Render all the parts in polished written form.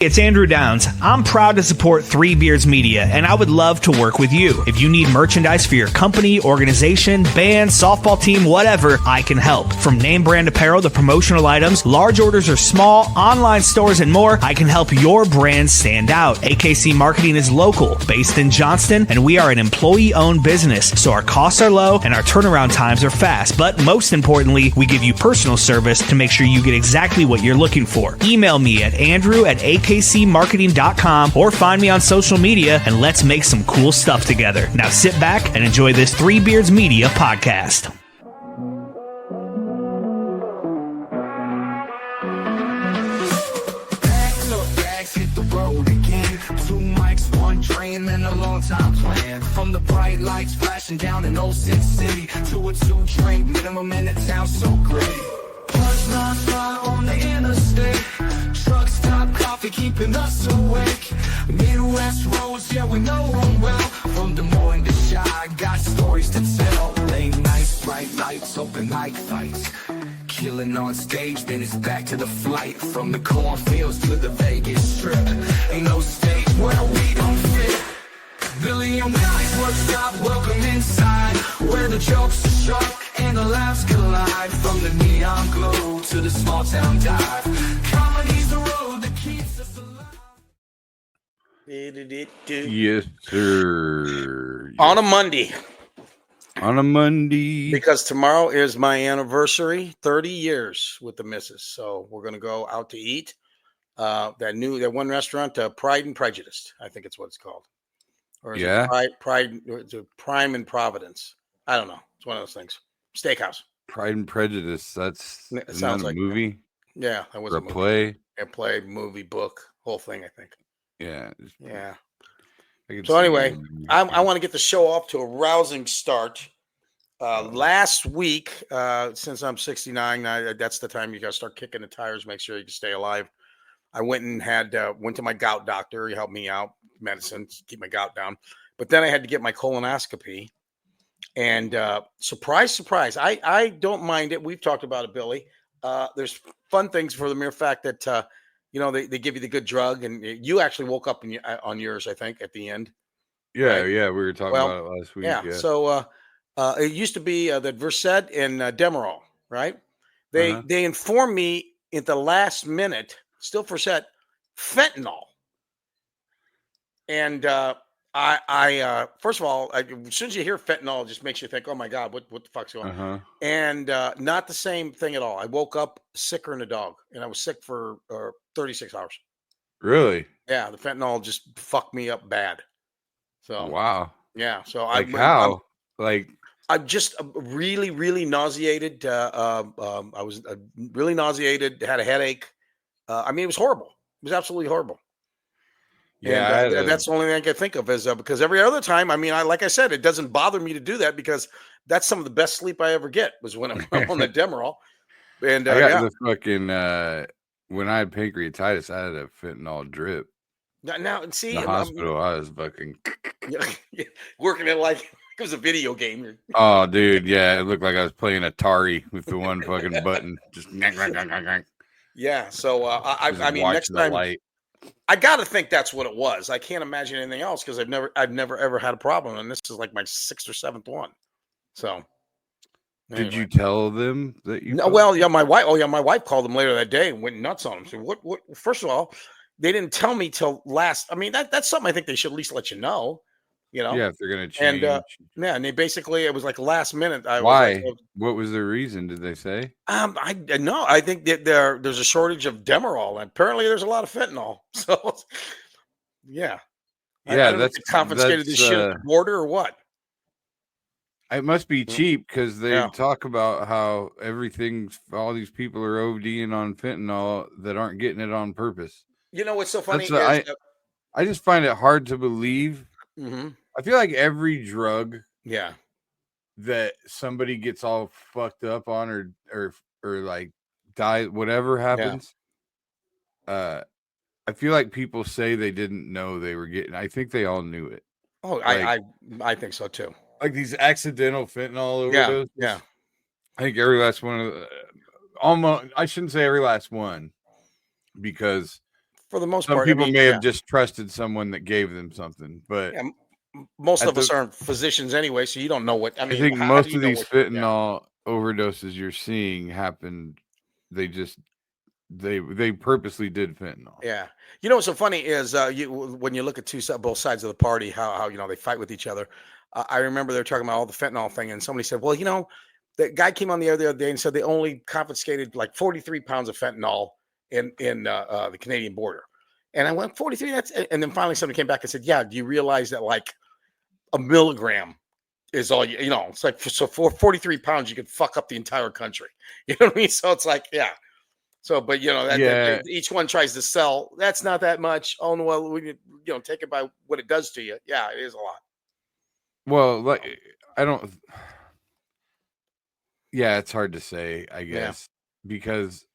It's Andrew Downs. I'm proud to support Three Beards Media, and I would love to work with you. If you need merchandise for your company, organization, band, softball team, whatever, I can help. From name brand apparel to promotional items, large orders or small, online stores, and more, I can help your brand stand out. AKC Marketing is local, based in Johnston, and we are an employee-owned business, so our costs are low and our turnaround times are fast. But most importantly, we give you personal service to make sure you get exactly what you're looking for. Email me at andrew@akcmarketing.com or find me on social media, and let's make some cool stuff together. Now sit back and enjoy this Three Beards Media podcast. And a long time plan. From the bright lights flashing down in Old City City to a 2-drink minimum in the town so great. Buzz non-stop on the interstate. Truck stop coffee keeping us awake. Midwest roads, yeah, we know them well. From Des Moines to Chi, got stories to tell. Late nights, bright lights, open mic fights. Killing on stage, then it's back to the flight. From the cornfields to the Vegas Strip. Ain't no state where we don't fit. Billy and Willie's workshop, welcome inside. Where the jokes are sharp and the laughs collide. From the neon glow to the small town dive. Comedy's the road that keeps us alive. Yes, sir. On a Monday. On a Monday. Because tomorrow is my anniversary, 30 years with the missus. So we're going to go out to eat. That one restaurant, Pride and Prejudice, I think it's what it's called. Or is it Prime and Providence? I don't know. It's one of those things. Steakhouse. Pride and Prejudice. That sounds like a movie. Yeah, that was a movie. Play. A play, movie, book, whole thing, I think. Yeah. Yeah. So anyway, I want to get the show off to a rousing start. Last week, since I'm 69, that's the time you got to start kicking the tires, make sure you can stay alive. I went and went to my gout doctor. He helped me out, medicine, to keep my gout down. But then I had to get my colonoscopy. And surprise, surprise, I don't mind it. We've talked about it, Billy. There's fun things for the mere fact that, they give you the good drug. And you actually woke up on yours, I think, at the end. Yeah, right? yeah. We were talking about it last week. Yeah. So it used to be that Versed and Demerol, right? They informed me at the last minute, still Versed, fentanyl. And I first of all, as soon as you hear fentanyl, it just makes you think, oh my God, what the fuck's going on? And not the same thing at all. I woke up sicker than a dog, and I was sick for 36 hours. Really? Yeah, the fentanyl just fucked me up bad. So wow. Yeah. So I'm just really, really nauseated. I was really nauseated, had a headache. It was horrible. It was absolutely horrible. Yeah. And that's the only thing I can think of is because every other time, like I said, it doesn't bother me to do that because that's some of the best sleep I ever get was when I'm on the Demerol. And I got the fucking, when I had pancreatitis, I had a fentanyl drip. Now, see, in the hospital, I was fucking working it like it was a video game. Oh, dude, yeah, it looked like I was playing Atari with the one fucking button. Just yeah. So next time I got to think that's what it was. I can't imagine anything else because I've never ever had a problem, and this is like my 6th or 7th one. So, anyway. Did you tell them that you? No, well, yeah, my wife. Oh, yeah, my wife called them later that day and went nuts on them. So, what? First of all, they didn't tell me till last. That's something I think they should at least let you know. Yeah, if they're gonna change. And they basically it was like last minute. Why? What was the reason? Did they say? I know. I think that there's a shortage of Demerol, and apparently there's a lot of fentanyl. So, yeah. Yeah, that's confiscated this shit at the border or what? It must be cheap because they talk about how all these people are ODing on fentanyl that aren't getting it on purpose. You know what's so funny? I just find it hard to believe. Mm-hmm. I feel like every drug that somebody gets all fucked up on or like die, whatever happens. I feel like people say they didn't know they were getting. I think they all knew it. Oh, like, I think so too. Like these accidental fentanyl overdoses. Yeah. I think every last one of almost. I shouldn't say every last one because For the most Some part, people may have just trusted someone that gave them something, but most of us aren't physicians anyway, so you don't know what. I mean, I think how most do you of know these what, fentanyl overdoses you're seeing happen. They purposely did fentanyl. Yeah. You know what's so funny is when you look at both sides of the party, how they fight with each other. I remember they were talking about all the fentanyl thing, and somebody said, "Well, the guy came on the other day and said they only confiscated like 43 pounds of fentanyl in the Canadian border." And I went, 43? And then finally somebody came back and said, "Yeah, do you realize that like a milligram is all it's like so for 43 pounds you could fuck up the entire country." You know what I mean? So it's like, yeah. So, but that each one tries to sell. That's not that much. Oh no, well, we take it by what it does to you. Yeah, it is a lot. Well, like I don't. Yeah, it's hard to say, I guess, because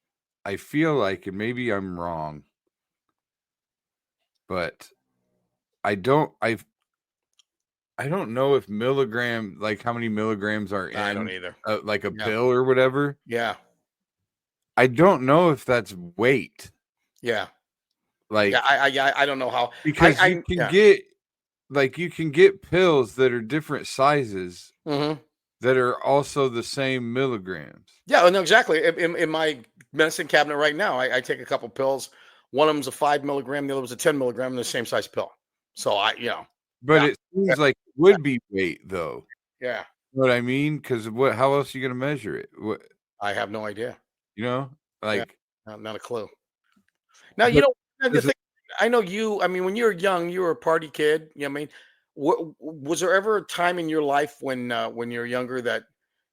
I feel like, and maybe I'm wrong, but I don't know if milligram, like how many milligrams are in. I don't either. Like a pill or whatever. Yeah. I don't know if that's weight. Yeah. Like, I don't know how, because you can get pills that are different sizes that are also the same milligrams. Yeah, no, exactly. In my medicine cabinet right now, I take a couple pills. One of them's a 5 milligram, the other was a 10 milligram, and the same size pill. So but it seems like it would be weight though. Yeah. You know what I mean? Because how else are you going to measure it? I have no idea. Like not a clue. Now, I know you. I mean, when you were young, you were a party kid. You know what I mean? Was there ever a time in your life when you were younger that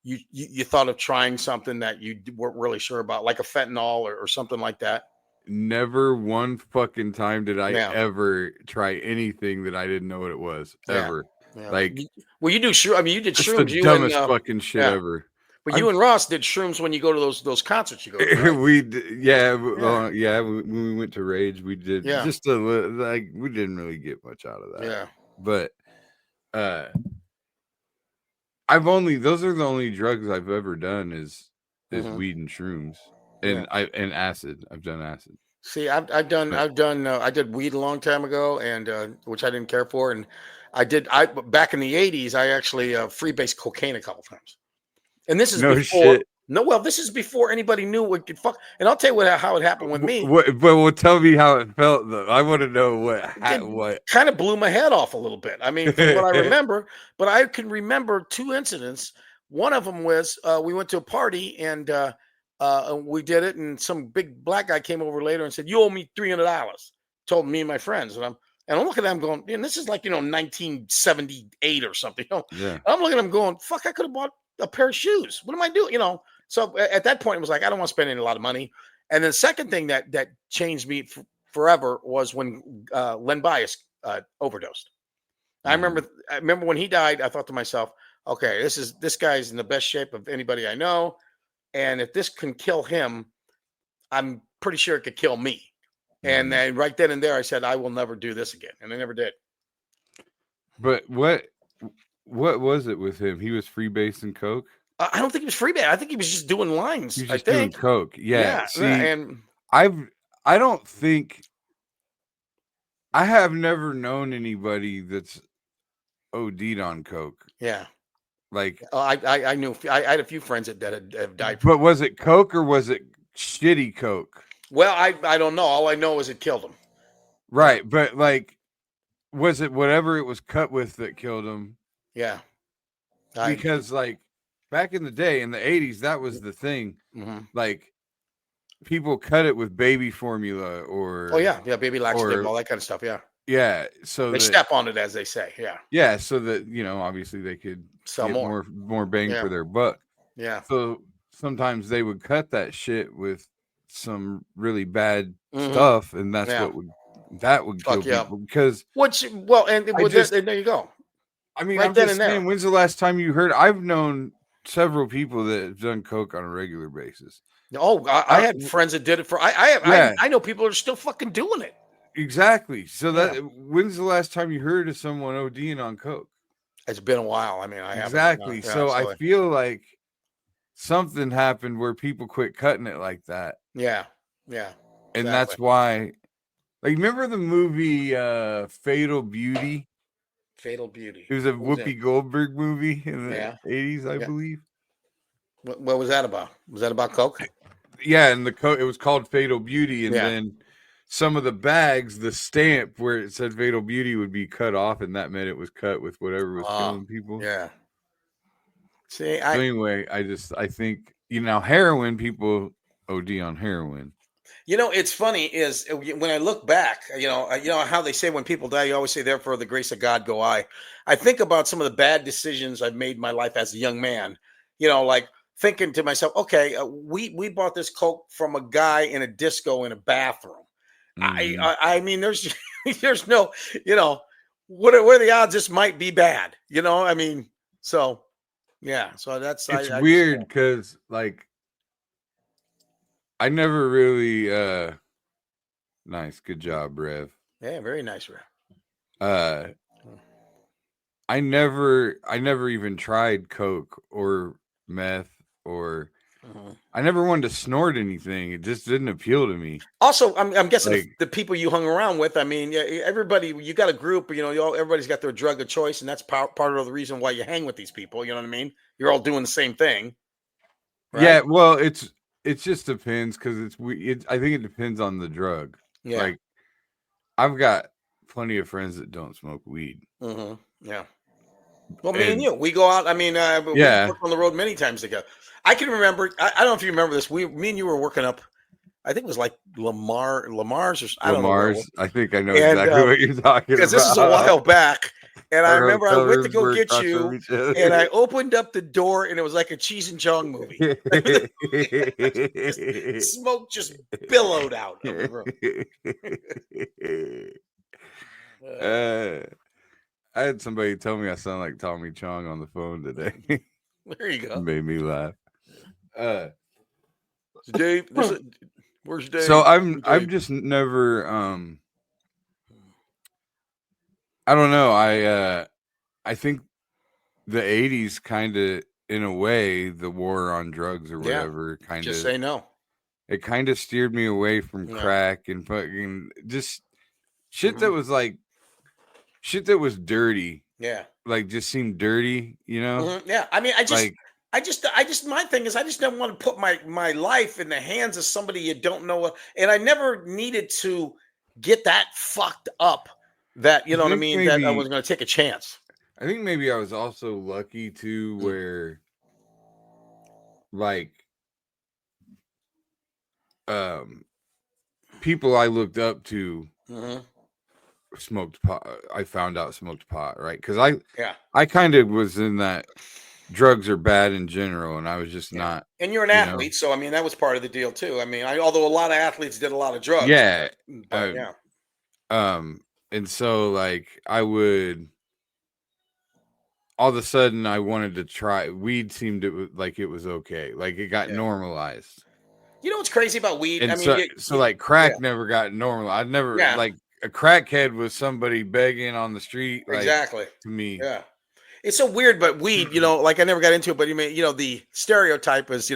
you thought of trying something that you weren't really sure about, like a fentanyl or something like that? Never one fucking time did I ever try anything that I didn't know what it was ever. Yeah. Like, well, you do shrooms. I mean, you did shrooms. The dumbest fucking shit ever. But you and Ross did shrooms when you go to those concerts. You go to, right? When we went to Rage, we did just like we didn't really get much out of that. Yeah, but those are the only drugs I've ever done is weed and shrooms and acid. I've done acid. See, I did weed a long time ago, and which I didn't care for, and back in the 80s, I actually freebased cocaine a couple times. And this is this is before anybody knew what could fuck. And I'll tell you how it happened with me. Tell me how it felt though. I want to know what kind of blew my head off a little bit. I mean, from what I remember, but I can remember 2 incidents. One of them was we went to a party and we did it, and some big black guy came over later and said, "You owe me $300." Told me and my friends, and I'm looking at him going, "Man, this is like 1978 or something." Yeah. I'm looking at him going, "Fuck, I could have bought a pair of shoes. What am I doing?" So at that point, it was like, I don't want to spend a lot of money. And the second thing that changed me forever was when Len Bias overdosed. I remember when he died, I thought to myself, okay, this guy's in the best shape of anybody I know. And if this can kill him, I'm pretty sure it could kill me. And then right then and there, I said, I will never do this again. And I never did. But what was it with him? He was freebasing coke? I don't think he was freebasing. I think he was just doing lines. He was just doing coke. Yeah. See, and I don't think I have never known anybody that's OD'd on coke. Yeah. Like I knew I had a few friends that have died. But was it coke or was it shitty coke? Well, I don't know. All I know is it killed him. Right, but like, was it whatever it was cut with that killed him? Yeah. Because like back in the day, in the 80s, that was the thing. Like people cut it with baby formula or baby laxative, all that kind of stuff. Yeah, so they step on it, as they say. Yeah, so that obviously they could sell more bang for their buck. Yeah. So sometimes they would cut that shit with some really bad stuff, and that's what would kill people. Because there you go. I mean, I'm just saying, when's the last time you heard? I've known several people that have done coke on a regular basis. Oh, I had friends that did it for. I know people are still fucking doing it. Exactly. So when's the last time you heard of someone ODing on coke? It's been a while. I mean, I haven't. Exactly. So I feel like something happened where people quit cutting it like that. Yeah. And that's why Like, remember the movie Fatal Beauty? Fatal Beauty. It was a Whoopi Goldberg movie in the 80s, I believe. What was that about? Was that about coke? Yeah, and it was called Fatal Beauty, and then some of the bags, the stamp where it said Fatal Beauty would be cut off, and that meant it was cut with whatever was killing people. Yeah. See, so anyway, I think, heroin, people OD on heroin. It's funny is when I look back, how they say when people die, you always say, therefore the grace of God go I. I think about some of the bad decisions I've made in my life as a young man, like thinking to myself, okay, we bought this coke from a guy in a disco in a bathroom. I mean, there's no, what are the odds this might be bad? I mean, so yeah, so that's it's weird because like I never really nice, good job, Rev. Yeah, very nice, Rev. I never even tried coke or meth or I never wanted to snort anything. It just didn't appeal to me. Also, I'm guessing the people you hung around with. I mean, everybody, you got a group. Everybody's got their drug of choice, and that's part of the reason why you hang with these people. You know what I mean? You're all doing the same thing. Right? Yeah. Well, it just depends because I think it depends on the drug. Yeah. Like, I've got plenty of friends that don't smoke weed. Mm-hmm. Yeah. Well, me and you, we go out. I mean, we work on the road many times together. I can remember. I don't know if you remember this. Me and you were working up. I think it was like Lamar's or I don't know. I think I know exactly what you're talking about. Because this is a while back, and I remember I went to go get you, and I opened up the door, and it was like a Cheech and Chong movie. Smoke just billowed out of the room. I had somebody tell me I sound like Tommy Chong on the phone today. There you go. It made me laugh. Dave, where's Dave? So I've just never I don't know. I think the 80s kind of, in a way, the war on drugs or whatever kind of just say no. It kind of steered me away from crack and fucking just shit that was like shit that was dirty. Yeah. Like just seemed dirty, Yeah. I mean, I just my thing is I just don't want to put my life in the hands of somebody you don't know. And I never needed to get that fucked up that, you know what I mean? That I was going to take a chance. I think maybe I was also lucky too, where like, people I looked up to smoked pot. I found out smoked pot, right? Because I kind of was in that drugs are bad in general, and I was just not. And you're an athlete, so I mean that was part of the deal too. I mean, although a lot of athletes did a lot of drugs, and so like I would. All of a sudden, I wanted to try weed. Seemed like it was okay, like it got normalized. You know what's crazy about weed? And I mean, so like crack never got normal. I'd never like a crackhead was somebody begging on the street. Like, exactly. To me. Yeah. It's so weird, but weed, like I never got into it, but the stereotype is,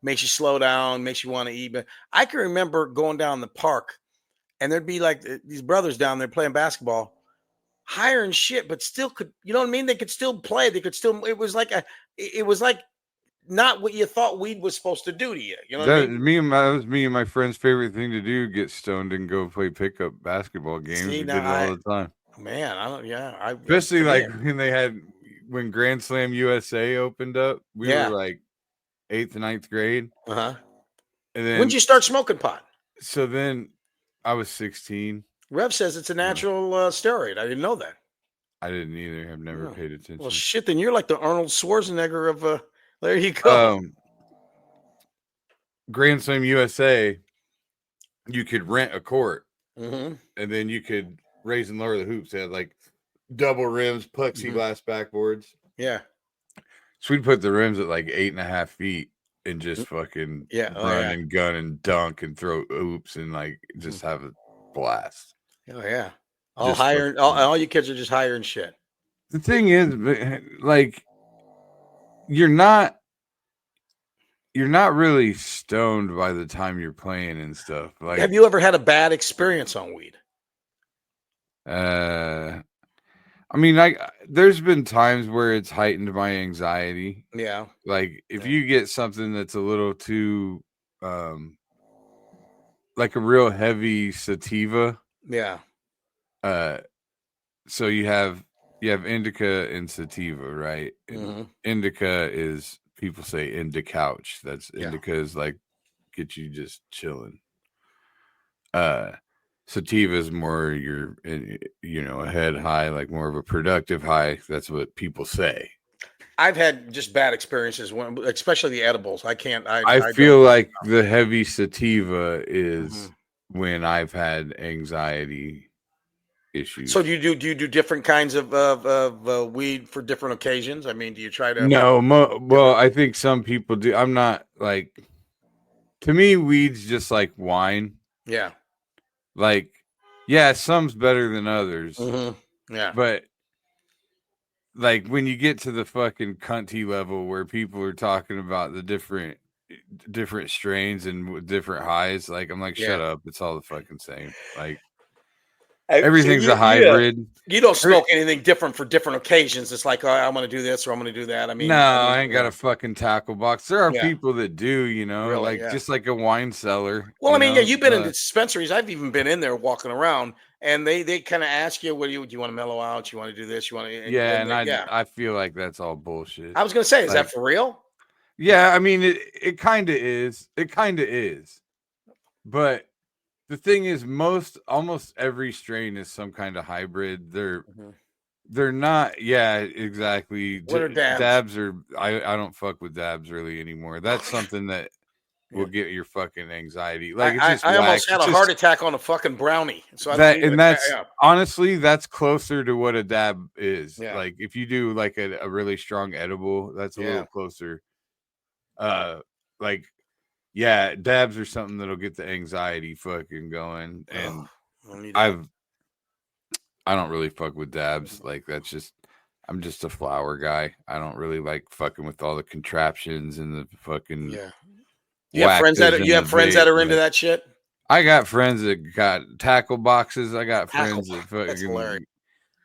makes you slow down, makes you want to eat. But I can remember going down the park and there'd be like these brothers down there playing basketball, higher and shit, but still could, you know what I mean? They could still play. They could still, it was like not what you thought weed was supposed to do to you. You know what I mean? That was me and my friend's favorite thing to do: get stoned and go play pickup basketball games. We did it all the time. Man, especially like when Grand Slam USA opened up. We were like 8th and 9th grade. And then when did you start smoking pot? So then I was 16. Rev says it's a natural steroid. I didn't know that. I didn't either. I've never paid attention. Well, shit, then you're like the Arnold Schwarzenegger of there you go. Grand Slam USA, you could rent a court, and then you could raise and lower the hoops. They had like double rims, plexiglass backboards. Yeah. So we'd put the rims at like 8.5 feet and just fucking run and gun and dunk and throw oops and like just have a blast. Oh yeah. All you kids are just higher and shit. The thing is, like, you're not you're not really stoned by the time you're playing and stuff. Like, have you ever had a bad experience on weed? I mean, there's been times where it's heightened my anxiety. Yeah. Like if you get something that's a little too, like a real heavy sativa. Yeah. So you have indica and sativa, right? And indica is, people say couch. That's indica is like get you just chilling. Sativa is more your, a head high, like more of a productive high. That's what people say. I've had just bad experiences when, especially the edibles. I can't. I feel like the heavy sativa is when I've had anxiety issues. So do you do different kinds of weed for different occasions? I mean, do you try to? No, well, I think some people do. I'm not like. To me, weed's just like wine. Yeah. Like, yeah, some's better than others. Yeah. But like when you get to the fucking cunty level where people are talking about the different strains and different highs, like I'm like, shut up, it's all the fucking same. Like everything's a hybrid. You don't smoke anything different for different occasions. It's like, oh, I'm going to do this or I'm going to do that. I mean, I ain't got a fucking tackle box. There are people that do, really, just like a wine cellar. Well, I mean, you've been in dispensaries. I've even been in there walking around, and they kind of ask you, do you want to mellow out? You want to do this? You want to? I feel like that's all bullshit. I was going to say, is that for real? Yeah, I mean, it kind of is. It kind of is, but. The thing is, almost every strain is some kind of hybrid. They're not. Yeah, exactly. What are dabs? Dabs are. I don't fuck with dabs really anymore. That's something that will get your fucking anxiety. Like it's just I almost had a heart attack on a fucking brownie. So honestly, that's closer to what a dab is. Yeah. Like if you do like a really strong edible, that's a little closer. Like. Yeah, dabs are something that'll get the anxiety fucking going. And I don't really fuck with dabs. Like I'm just a flower guy. I don't really like fucking with all the contraptions and the fucking You have friends that are into that shit? I got friends that got tackle boxes. I got friends that fucking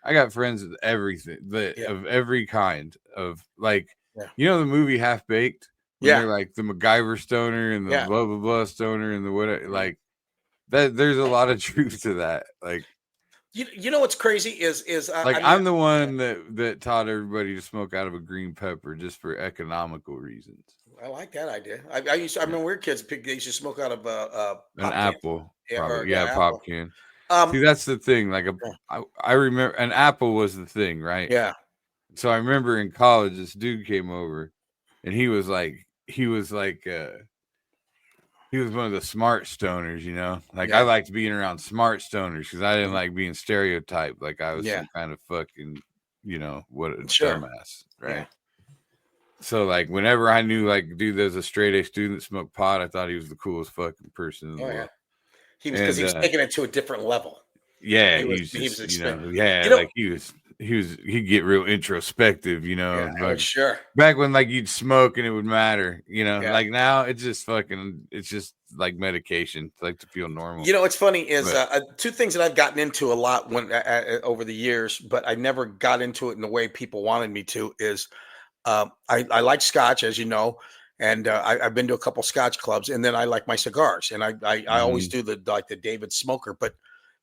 I got friends with everything of every kind of like the movie Half Baked. They're like the MacGyver stoner and the blah blah blah stoner and the whatever, like that. There's a lot of truth to that. Like, you know what's crazy is like I'm the one that taught everybody to smoke out of a green pepper just for economical reasons. I like that idea. I remember we were kids. They used to smoke out of an apple. Pop can. See, that's the thing. Like I remember an apple was the thing, right? Yeah. So I remember in college, this dude came over, and he was one of the smart stoners, like I liked being around smart stoners because I didn't like being stereotyped. Like I was some kind of fucking, what a dumbass. Right. Yeah. So like whenever I knew like, dude, there's a straight A student that smoked pot, I thought he was the coolest fucking person in the world. He was, because he was taking it to a different level. Yeah. He was like he'd get real introspective, sure. Back when like you'd smoke and it would matter, like now it's just like medication. It's like to feel normal. What's funny is two things that I've gotten into a lot over the years, but I never got into it in the way people wanted me to is I like scotch, as you know, and I've been to a couple scotch clubs, and then I like my cigars, and I always do the David Smoker, but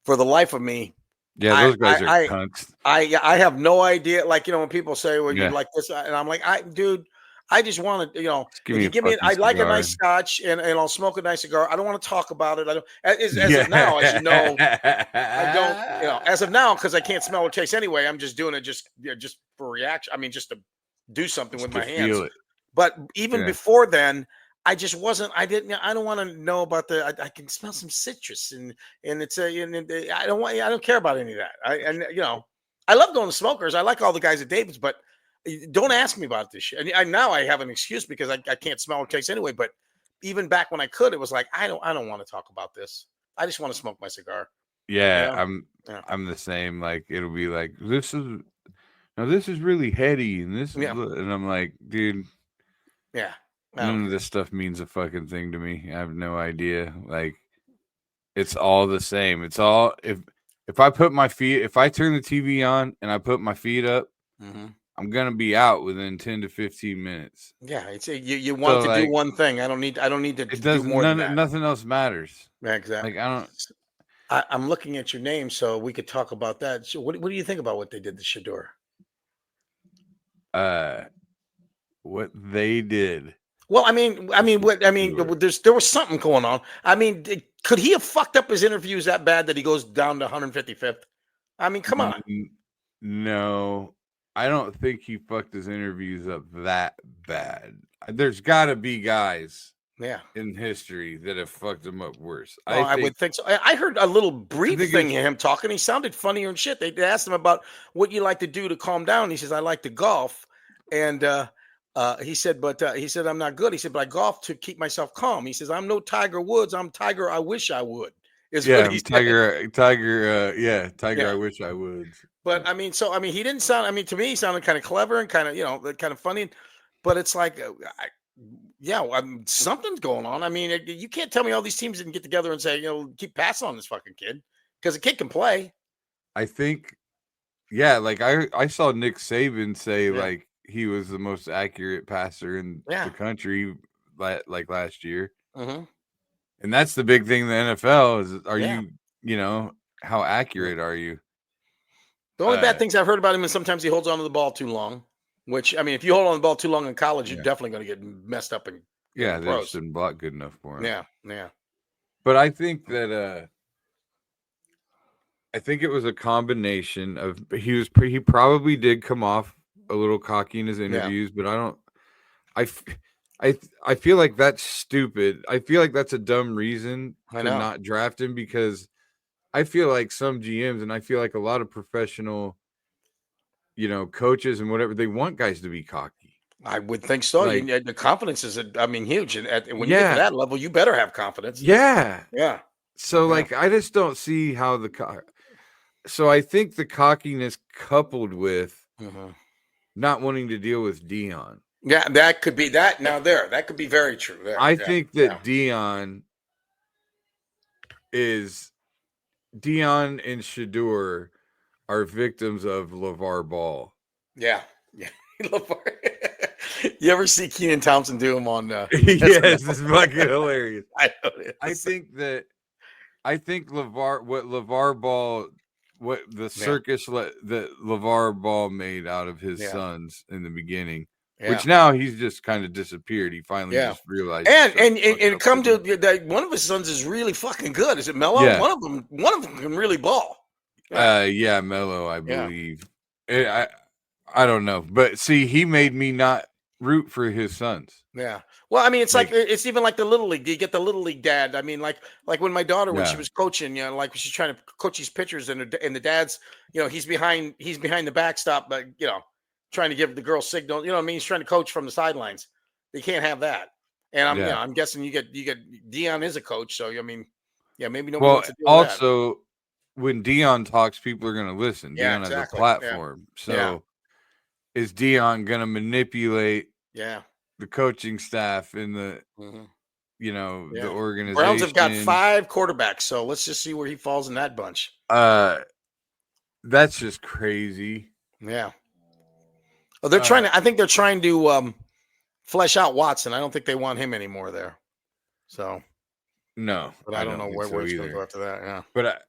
for the life of me, those guys are cunts. I have no idea. Like, when people say, well, you like this, and I'm like, dude, I just want to, give me, I like a nice scotch and I'll smoke a nice cigar. I don't want to talk about it. I don't, as of now, as you know, I don't, as of now, because I can't smell or taste anyway, I'm just doing it just for reaction. I mean, just to do something with my hands. But even before then, I just wasn't. I don't want to know about I can smell some citrus and it's I don't care about any of that. I love going to smokers. I like all the guys at David's, but don't ask me about this shit. And now I have an excuse because I can't smell or taste anyway. But even back when I could, it was like I don't want to talk about this. I just want to smoke my cigar. Yeah, I'm the same. Like it'll be like this is really heady and this is, and I'm like, dude. Yeah. None of this stuff means a fucking thing to me. I have no idea. Like, it's all the same. It's all if I turn the TV on and I put my feet up, I'm gonna be out within 10 to 15 minutes. Yeah, it's you want to do one thing. I don't need to do more than that. Nothing else matters. Yeah, exactly. Like I'm looking at your name, so we could talk about that. So what do you think about what they did to Shador? What they did. Well, there was something going on. I mean, could he have fucked up his interviews that bad that he goes down to 155th? I mean, come on. No, I don't think he fucked his interviews up that bad. There's got to be guys, in history that have fucked him up worse. I would think so. I heard a little brief thing of him talking. He sounded funnier and shit. They asked him about what you like to do to calm down. He says, "I like to golf," and he said, I'm not good. He said, but I golf to keep myself calm. He says, I'm no Tiger Woods. I'm Tiger. I wish I would. What he Tiger. Tiger. I wish I would. But he didn't sound. To me, he sounded kind of clever and kind of funny. But it's like, something's going on. I mean, you can't tell me all these teams didn't get together and say, keep passing on this fucking kid because the kid can play. I think, like I saw Nick Saban say like he was the most accurate passer in the country, like last year. And that's the big thing in the NFL is, how accurate are you? The only bad things I've heard about him is sometimes he holds on to the ball too long, which, if you hold on to the ball too long in college, you're definitely going to get messed up. They just didn't block good enough for him. Yeah. But I think that, I think it was a combination of, he probably did come off a little cocky in his interviews, but I feel like that's stupid. I feel like that's a dumb reason to not draft him, because I feel like some GMs and I feel like a lot of professional, coaches and whatever, they want guys to be cocky. I would think so. The confidence is, huge. And when you get to that level, you better have confidence. Yeah. So I just don't see how so I think the cockiness coupled with not wanting to deal with Dion. Yeah, that could be that. Now that could be very true. I think that Dion and Shador are victims of LeVar Ball. Yeah. LeVar. You ever see Keenan Thompson do him on? Yes, it's fucking hilarious. I know it is. I think LeVar Ball. What the circus that LeVar Ball made out of his sons in the beginning, which now he's just kind of disappeared. He finally just realized. And come to that, one of his sons is really fucking good. Is it Melo? Yeah. One of them can really ball. Melo, I believe. I don't know, but see, he made me not root for his sons. Yeah. Well, it's like it's even like the Little League. You get the Little League dad. Like when my daughter, when she was coaching, like she's trying to coach these pitchers, and the dad's, he's behind the backstop, but trying to give the girl signal. He's trying to coach from the sidelines. They can't have that. And I'm guessing you get Dion is a coach, so maybe nobody wants to do that. Also, when Dion talks, people are going to listen. Dion has a platform, so is Dion going to manipulate? The coaching staff and the the organization. Browns have got 5 quarterbacks, so let's just see where he falls in that bunch. That's just crazy. Yeah. Oh, they're trying to. I think they're trying to flesh out Watson. I don't think they want him anymore there. So no, but I don't know where it's going to go after that. Yeah, but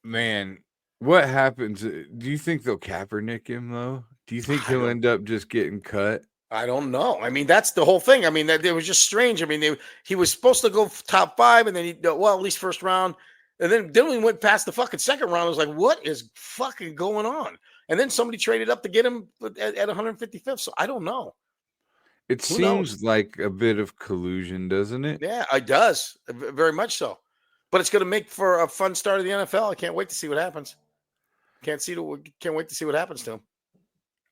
man, what happens? Do you think they'll Kaepernick him though? Do you think he'll end up just getting cut? I don't know. That's the whole thing. That it was just strange. He was supposed to go top 5, and then at least first round, and then he went past the fucking second round. I was like, what is fucking going on? And then somebody traded up to get him at 155th. So I don't know. It seems like a bit of collusion, doesn't it? Yeah, it does. Very much so. But it's going to make for a fun start of the NFL. I can't wait to see what happens. Can't wait to see what happens to him.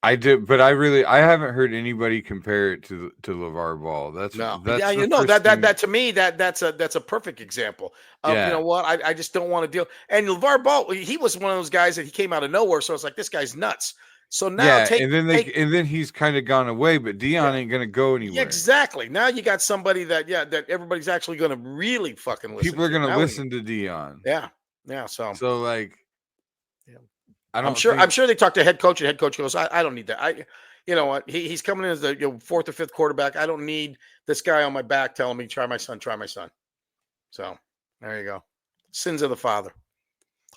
I did, but I haven't heard anybody compare it to LeVar Ball. That's that to me that's a perfect example of what I just don't want to deal. And LeVar Ball, he was one of those guys that he came out of nowhere, so it's like this guy's nuts. So now and then he's kind of gone away, but Dion ain't gonna go anywhere. Yeah, exactly. Now you got somebody that everybody's actually gonna really fucking listen. People are gonna listen to Dion. Yeah. So like, I'm sure they talked to head coach, and head coach goes, I don't need that. You know what? He's coming in as the fourth or fifth quarterback. I don't need this guy on my back telling me, try my son. So there you go. Sins of the father.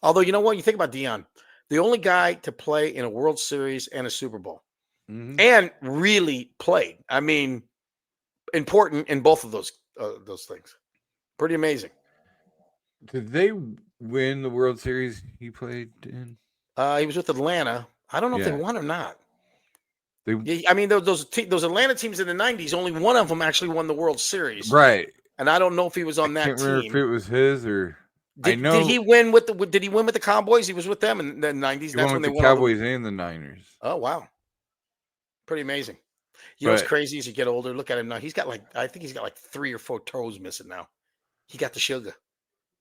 Although, you know what? You think about Dion, the only guy to play in a World Series and a Super Bowl, and really played. I mean, important in both of those things. Pretty amazing. Did they win the World Series he played in? He was with Atlanta. I don't know if they won or not. I mean, those Atlanta teams in the 90s, only one of them actually won the World Series. Right. And I don't know if he was on that team. I can't remember if it was his or... Did he win with the Cowboys? He was with them in the 90s. That's when they won. Cowboys and the Niners. Oh, wow. Pretty amazing. You know what's crazy as you get older? Look at him now. I think he's got like 3 or 4 toes missing now. He got the sugar.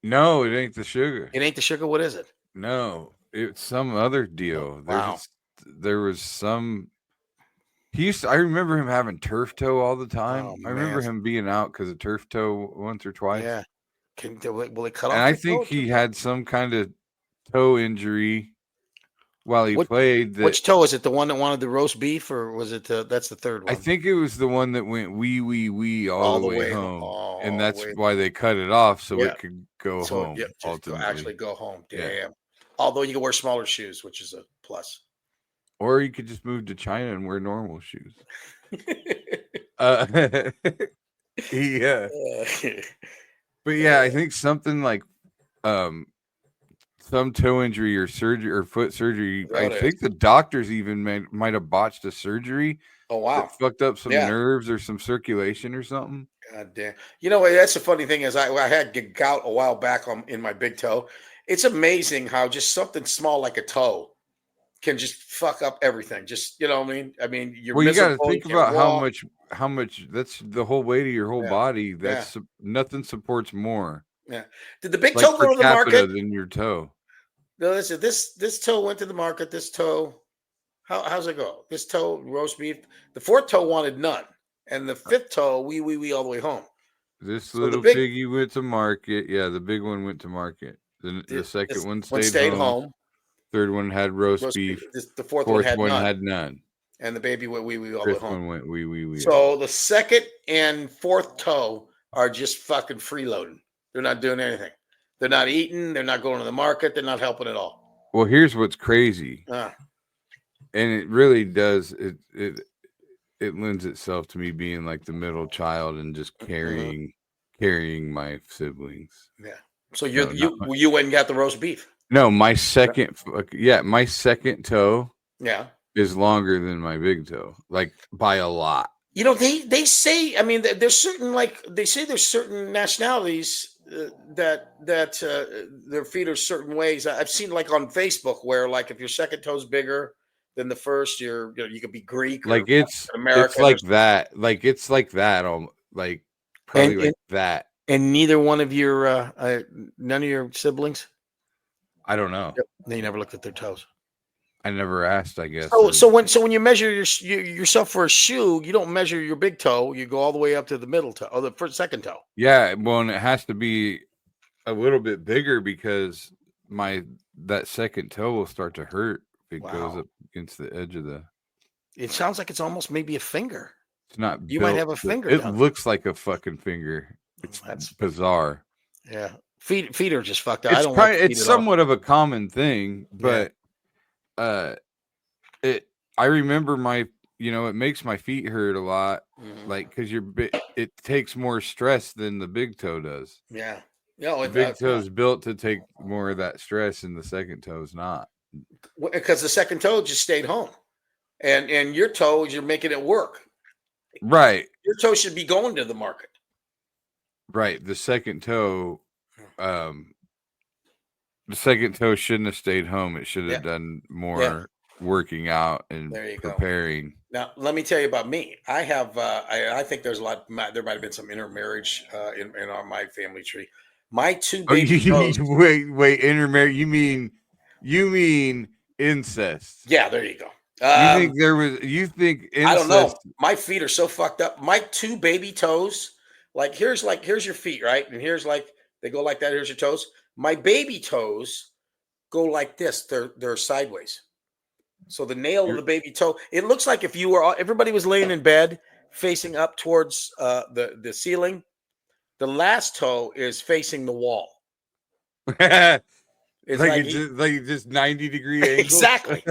No, it ain't the sugar. It ain't the sugar. What is it? No, it's some other deal. Wow. There was some... I remember him having turf toe all the time. Oh, I remember him being out because of turf toe once or twice. Yeah. Will it cut off? And I think he had some kind of toe injury while he played. Which toe is it? The one that wanted the roast beef, or was it? That's the third one. I think it was the one that went wee all the way home, and that's why they cut it off so it could go home. Ultimately, actually go home. Damn. Yeah. Although you can wear smaller shoes, which is a plus. Or you could just move to China and wear normal shoes. Yeah. But yeah, I think something like some toe injury or surgery or foot surgery. I think the doctors even might have botched a surgery. Oh, wow. That fucked up some nerves or some circulation or something. God damn. You know, that's the funny thing is I had gout a while back in my big toe. It's amazing how just something small like a toe can just fuck up everything. Just, you know what I mean? I mean, you got to think about how much that's the whole weight of your whole body. That's nothing supports more. Yeah. Did the big toe go to the market than your toe? No, listen, this toe went to the market. This toe, how's it go? This toe, roast beef. The fourth toe wanted none. And the fifth toe, we all the way home. This little piggy went to market. Yeah, the big one went to market. The second one stayed home. Third one had roast beef. The fourth one had none. And the baby went wee all the way home. One went wee. So the second and fourth toe are just fucking freeloading. They're not doing anything. They're not eating. They're not going to the market. They're not helping at all. Well, here's what's crazy. And it really does. It lends itself to me being like the middle child and just carrying my siblings. Yeah. So you went and got the roast beef. No, my second toe is longer than my big toe, like by a lot. You know, they say, I mean, there's certain there's certain nationalities that their feet are certain ways. I've seen like on Facebook where like if your second toe's bigger than the first, you could be Greek. Like it's like that. Like it's like that. Like probably like that. And neither one of your none of your siblings. I don't know. They never looked at their toes. I never asked, I guess. So when you measure yourself for a shoe, you don't measure your big toe. You go all the way up to the middle toe or the second toe. Yeah, well, and it has to be a little bit bigger because that second toe will start to hurt if it goes up against the edge of the. It sounds like it's almost maybe a finger. It's not. You might have a finger. It looks like a fucking finger. That's bizarre. Yeah. Feet are just fucked up. It's somewhat of a common thing, but I remember it makes my feet hurt a lot, like because it takes more stress than the big toe does. Yeah, the big toe is built to take more of that stress, and the second toe is not. Because the second toe just stayed home, and your toe, you're making it work. Right. Your toe should be going to the market. Right. The second toe. The second toe shouldn't have stayed home. It should have done more working out and preparing. Now, let me tell you about me. I have, I think there's there might have been some intermarriage in my family tree. My two baby toes. Wait, intermarriage? You mean incest? Yeah, there you go. You think there was? You think incest? I don't know. My feet are so fucked up. My 2 baby toes, here's your feet, right? And here's they go like that. Here's your toes. My baby toes go like this. They're sideways. So the nail of the baby toe, it looks like if everybody was laying in bed facing up towards the ceiling. The last toe is facing the wall. It's like just 90-degree angle. Exactly.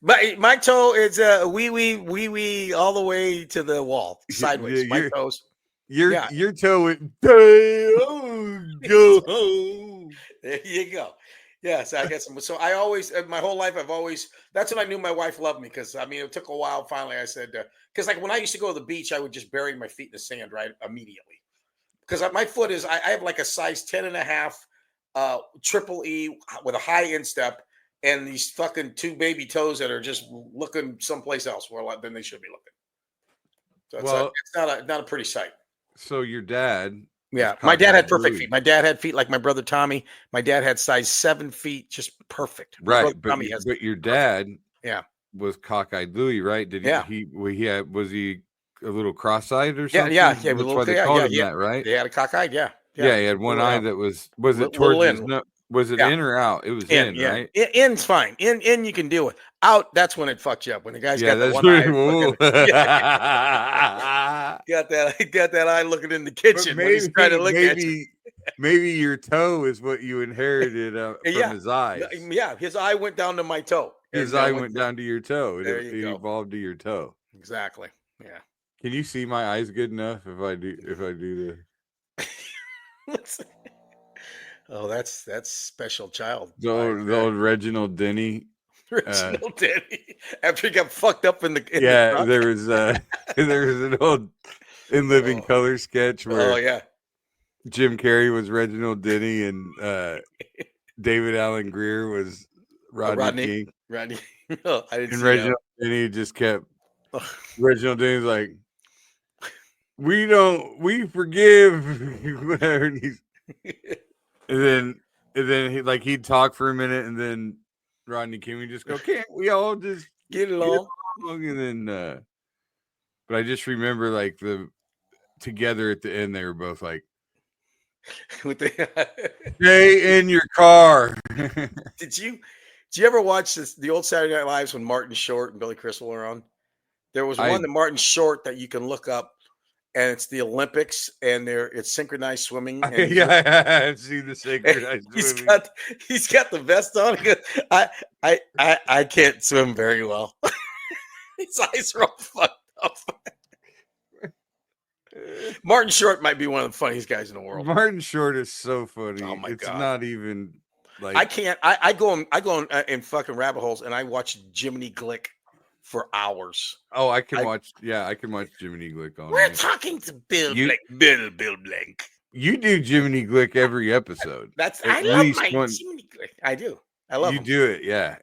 But my toe is wee all the way to the wall, sideways. My toes. Your toe went go home. There you go. Yes, I guess. So I always, my whole life, that's when I knew my wife loved me. Because it took a while. Finally, I said, because when I used to go to the beach, I would just bury my feet in the sand right immediately. Because my foot is, I have a size 10.5 triple E with a high instep, and these fucking 2 baby toes that are just looking someplace else than they should be looking. So it's not a pretty sight. So your dad. Yeah, my dad had perfect feet. My dad had feet like my brother Tommy. My dad had size 7 feet, just perfect. Right, but your dad, was cockeyed Louie, right? Was he a little cross-eyed or something? Yeah. That's why they called him that, right? They had a cockeyed, Yeah, he had one eye that was it towards his nose? Was it in or out? It was in, right? In's fine. In you can deal with. Out, that's when it fucks you up. When the guy's got the one eye. Got that eye looking in the kitchen when he's trying to look at you. Maybe your toe is what you inherited from his eyes. Yeah, his eye went down to my toe. His eye went down to your toe. It evolved to your toe. Exactly. Yeah. Can you see my eyes good enough if I do the Oh, that's special child. The old Reginald Denny. Reginald Denny. After he got fucked up in the there was an old In Living Color sketch where Jim Carrey was Reginald Denny and David Alan Greer was Rodney King. Rodney. Oh, I didn't and see Reginald Denny just kept Reginald Denny's like, we forgive whatever. And then he'd talk for a minute, and then Rodney King would just go, "Can't we all just get along?" And then, but I just remember together at the end, they were both like, "Stay in your car." Did you ever watch the old Saturday Night Lives when Martin Short and Billy Crystal were on? There was one that Martin Short that you can look up. And it's the Olympics, and it's synchronized swimming. And I've seen the synchronized swimming. He's got the vest on. I can't swim very well. His eyes are all fucked up. Martin Short might be one of the funniest guys in the world. Martin Short is so funny. Oh my God. It's not even like I can't. I go in fucking rabbit holes, and I watch Jiminy Glick for hours. Oh, I can watch Jiminy Glick on. We're talking to Bill Blank. You do Jiminy Glick every episode. I love my Jiminy Glick. I do. I love you. Do it, yeah.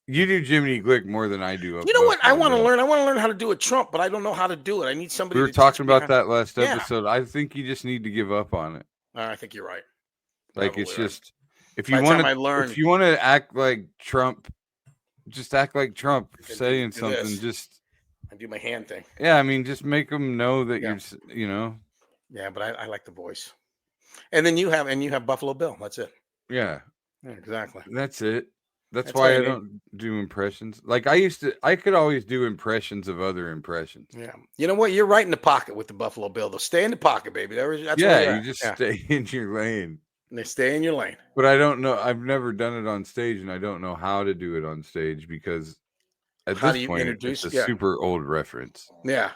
You do Jiminy Glick more than I do. You know what? I want to learn. I want to learn how to do a Trump, but I don't know how to do it. I need somebody. We were talking about that last episode. I think you just need to give up on it. I think you're right. Like probably it's just if you want to act like Trump. Just act like Trump saying something. Just I do my hand thing. Yeah, I mean, just make them know that you're. Yeah, but I like the voice. And then you have Buffalo Bill. That's it. Yeah. Exactly. That's it. That's why I don't do impressions. Like I could always do impressions of other impressions. Yeah. You know what? You're right in the pocket with the Buffalo Bill. They'll stay in the pocket, baby. That's you just stay in your lane. And they stay in your lane. But I don't know. I've never done it on stage, and I don't know how to do it on stage because at this point, it's a super old reference. Yeah.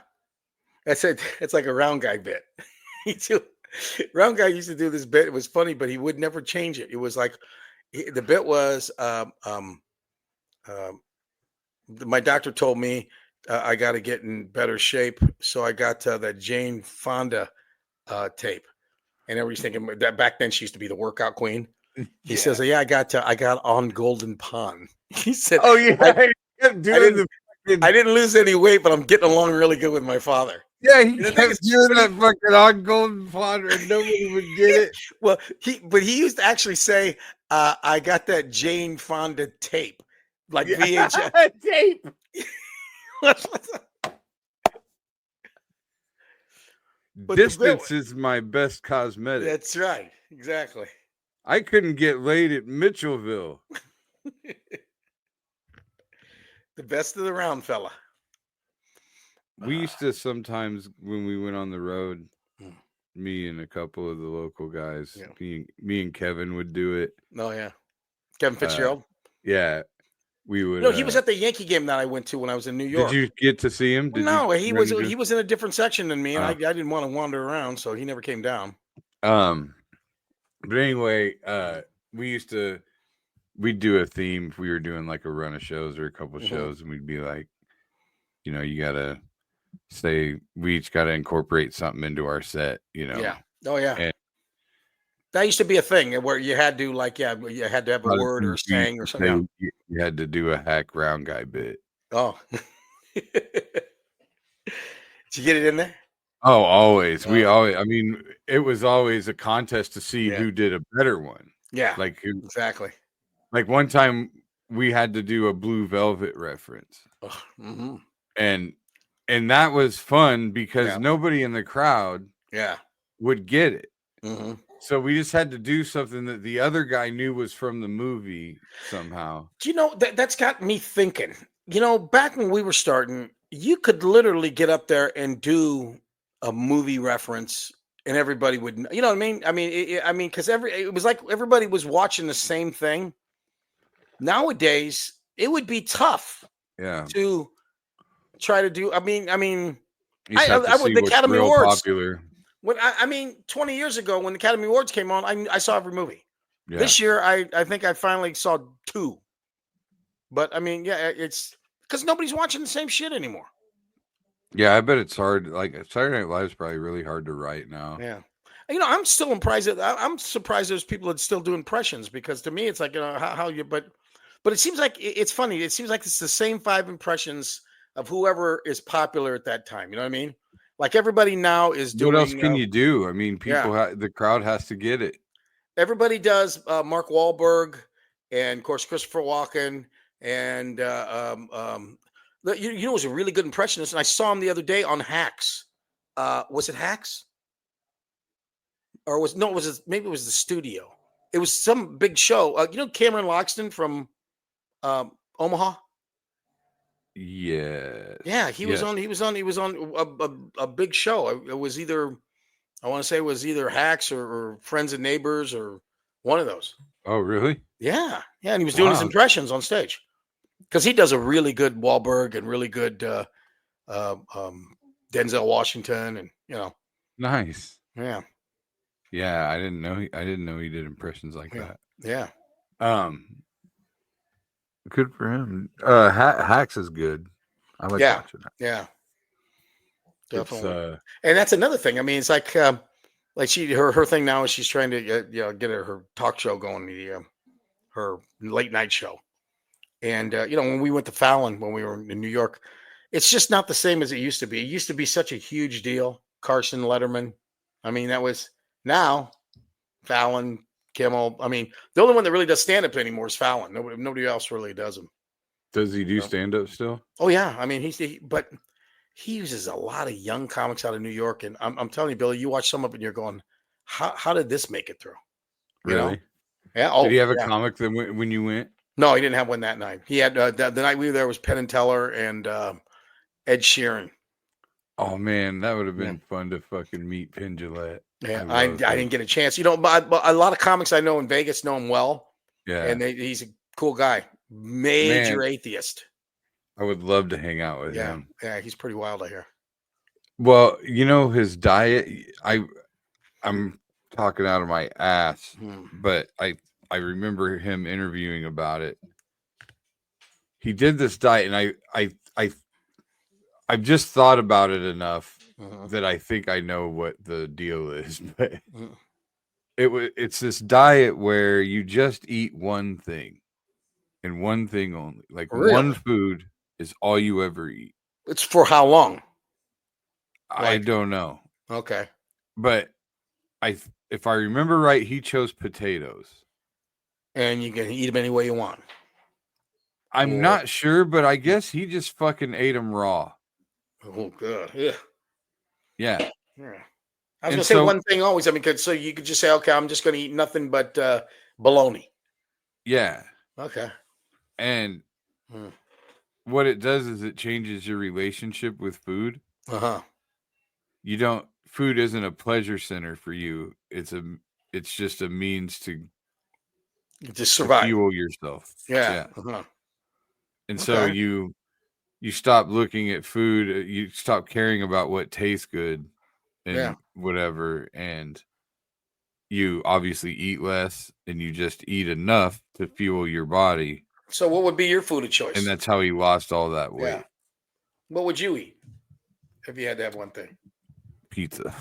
That's it. It's like a round guy bit. Round guy used to do this bit. It was funny, but he would never change it. It was like the bit was my doctor told me I got to get in better shape. So I got that Jane Fonda tape. And everybody's thinking that back then she used to be the workout queen. He says, "Yeah, I got on Golden Pond." He said, "Oh yeah, I didn't lose any weight, but I'm getting along really good with my father." Yeah, he kept doing that fucking on Golden Pond, and nobody would get it. Well, he used to actually say, "I got that Jane Fonda tape." like VHS tape. Distance is my best cosmetic. That's right. Exactly. I couldn't get laid at Mitchellville. The best of the round, fella. We used to sometimes, when we went on the road, me and a couple of the local guys, me and Kevin would do it. Oh, yeah. Kevin Fitzgerald? Yeah. We would. No, he was at the Yankee game that I went to when I was in New York. Did you get to see him? He was in a different section than me, and I didn't want to wander around, so he never came down. But anyway, we'd do a theme if we were doing like a run of shows or a couple of shows, and we'd be like, you gotta say we each gotta incorporate something into our set, Yeah. Oh yeah. And that used to be a thing where you had to you had to have a word or a saying or something. You had to do a hack round guy bit. Oh. Did you get it in there? Oh, always. I mean, it was always a contest to see who did a better one. Yeah. Like exactly. Like one time we had to do a Blue Velvet reference. Mm-hmm. And that was fun because nobody in the crowd would get it. Mm-hmm. So we just had to do something that the other guy knew was from the movie somehow. That's got me thinking. Back when we were starting, you could literally get up there and do a movie reference, and everybody would. You know what I mean? I mean, because it was like everybody was watching the same thing. Nowadays, it would be tough. Yeah. To try to do. I mean, the Academy Awards. Popular. When 20 years ago when the Academy Awards came on, I saw every movie. Yeah. This year, I think I finally saw 2. But I mean, it's because nobody's watching the same shit anymore. Yeah, I bet it's hard. Like Saturday Night Live is probably really hard to write now. Yeah, I'm still surprised. I'm surprised there's people that still do impressions because to me, it's like how you. But it seems like it's funny. It seems like it's the same 5 impressions of whoever is popular at that time. You know what I mean? Like everybody now is doing. What else can you do? I mean, the crowd has to get it. Everybody does Mark Wahlberg and of course Christopher Walken and was a really good impressionist, and I saw him the other day on Hacks. Was it Hacks? Or maybe it was the Studio. It was some big show. Cameron Loxton from Omaha. Yeah, he was on a big show. It was either Hacks or Friends and Neighbors or one of those. Oh, really? Yeah, and he was doing his impressions on stage because he does a really good Wahlberg and really good Denzel Washington, and nice. Yeah. I didn't know he did impressions like that. Yeah. Good for him. Hacks is good. I like watching that. Yeah. Definitely. And that's another thing. I mean, it's like her thing now is she's trying to get her talk show going, her late night show. And when we went to Fallon when we were in New York, it's just not the same as it used to be. It used to be such a huge deal. Carson, Letterman. I mean, that was now Fallon, Kimmel. I mean, the only one that really does stand up anymore is Fallon. Nobody else really does them. Does he do stand up still? Oh yeah. I mean, but he uses a lot of young comics out of New York, and I'm telling you, Billy, you watch some of it, and you're going, "How did this make it through?" Really? Yeah. Oh, did he have a comic that when you went? No, he didn't have one that night. He had the night we were there was Penn and Teller and Ed Sheeran. Oh man, that would have been fun to fucking meet Penn Jillette. Yeah, I didn't get a chance. But a lot of comics I know in Vegas know him well. Yeah, and he's a cool guy. Major atheist. I would love to hang out with him. Yeah, he's pretty wild, I hear. Well, his diet. I'm talking out of my ass, but I remember him interviewing about it. He did this diet, and I've just thought about it enough that I think I know what the deal is. But it's this diet where you just eat one thing and one thing only. Like one food is all you ever eat. It's for how long? I don't know. Okay. But if I remember right, he chose potatoes. And you can eat them any way you want. I'm not sure, but I guess he just fucking ate them raw. Oh god, yeah. Yeah. I was gonna say one thing always. I mean, so you could just say, okay, I'm just gonna eat nothing but bologna. Yeah. Okay. And what it does is it changes your relationship with food. Food isn't a pleasure center for you. It's just a means to survive. To fuel yourself. Yeah. And so you stop looking at food, you stop caring about what tastes good and whatever, and you obviously eat less and you just eat enough to fuel your body. So what would be your food of choice? And that's how he lost all that weight. Yeah. What would you eat if you had to have one thing? Pizza.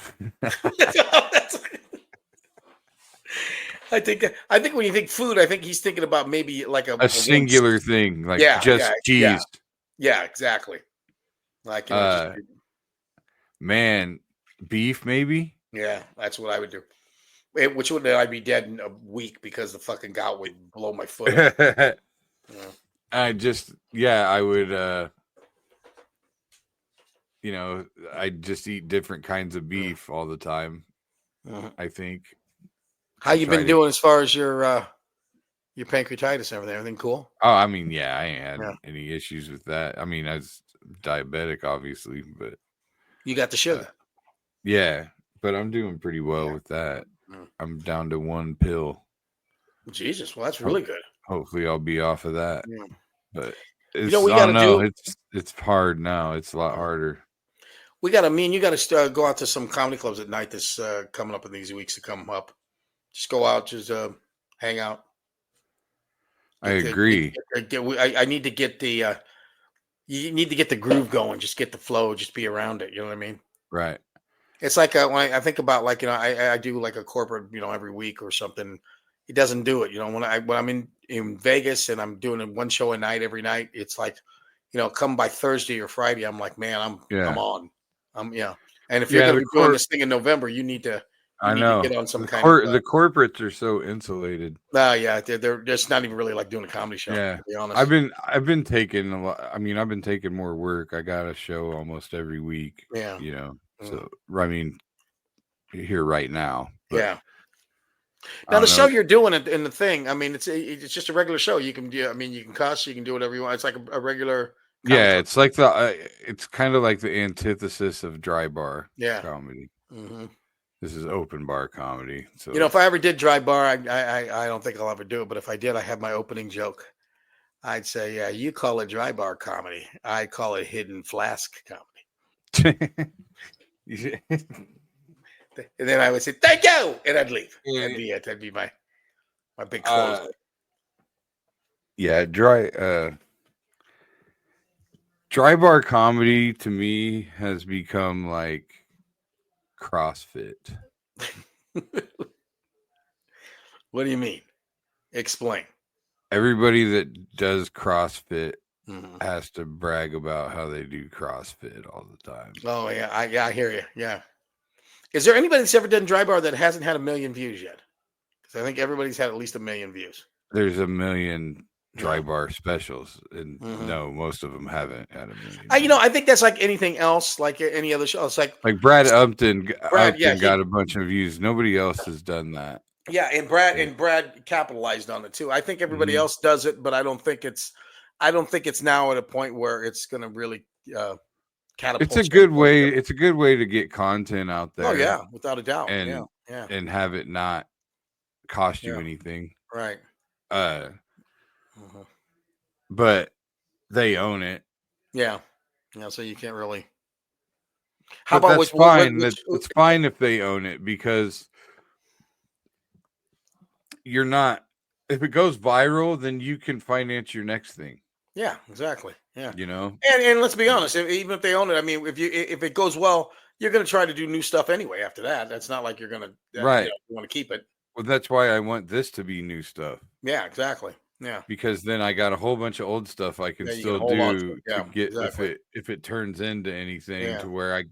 I think when you think food, I think he's thinking about maybe like a singular thing, like just cheese. Yeah, exactly. Like man, beef maybe. Yeah, that's what I would do. Which would I'd be dead in a week because the fucking gout would blow my foot. I would. I just eat different kinds of beef all the time. I think. How you been doing as far as your pancreatitis and everything? Everything cool? Oh, I mean, yeah, I ain't had any issues with that. I mean, I was diabetic, obviously, but you got the sugar. Yeah, but I'm doing pretty well with that. I'm down to 1 pill. Jesus, well, that's really good. Hopefully, I'll be off of that. Yeah. But we gotta do. It's hard now. It's a lot harder. We got to go out to some comedy clubs at night. This coming up in these weeks to come up. Just go out, just hang out. I agree. I need to get the. You need to get the groove going. Just get the flow. Just be around it. You know what I mean? Right. It's like when I think about I do like a corporate every week or something. It doesn't do it. When I'm in Vegas and I'm doing one show a night every night, it's like come by Thursday or Friday, I'm like, man, I'm on. And if you're going to be doing this thing in November, you need to. I know. Get on some the corporates are so insulated. Yeah, they're just not even really like doing a comedy show. Yeah, to be honest. I've been taking a lot. I mean, I've been taking more work. I got a show almost every week. Yeah, So I mean, here right now. But, now the show you're doing in the thing. I mean, it's just a regular show. You can do. I mean, you can cuss. You can do whatever you want. It's like a regular. Yeah, it's like it's kind of like the antithesis of dry bar comedy. Mm-hmm. This is open bar comedy. So if I ever did dry bar, I don't think I'll ever do it. But if I did, I have my opening joke. I'd say, yeah, you call it dry bar comedy. I call it hidden flask comedy. And then I would say, thank you, and I'd leave. That'd be it. That'd be my big close. Yeah, dry bar comedy to me has become like CrossFit. What do you mean? Explain. Everybody that does CrossFit has to brag about how they do CrossFit all the time. Oh yeah, I hear you. Yeah. Is there anybody that's ever done dry bar that hasn't had 1 million views yet? Because I think everybody's had at least 1 million views. There's 1 million dry bar specials, and no, most of them haven't had 1 million. I think that's like anything else, like any other show. It's like Brad Upton got a bunch of views. Nobody else has done that. Yeah, and Brad capitalized on it too. I think everybody else does it, but I don't think it's now at a point where it's going to really catapult. It's a good way. It's a good way to get content out there. Oh yeah, without a doubt. And and have it not cost you anything. Right. But they own it. Yeah. So you can't really. How about that's fine? It's fine if they own it, because you're not. If it goes viral, then you can finance your next thing. Yeah, exactly. Yeah. And let's be honest, even if they own it, I mean, if it goes well, you're going to try to do new stuff anyway after that. That's not like you're going to you want to keep it. Well, that's why I want this to be new stuff. Yeah, exactly. Yeah. Because then I got a whole bunch of old stuff I can still do to get if it turns into anything to where I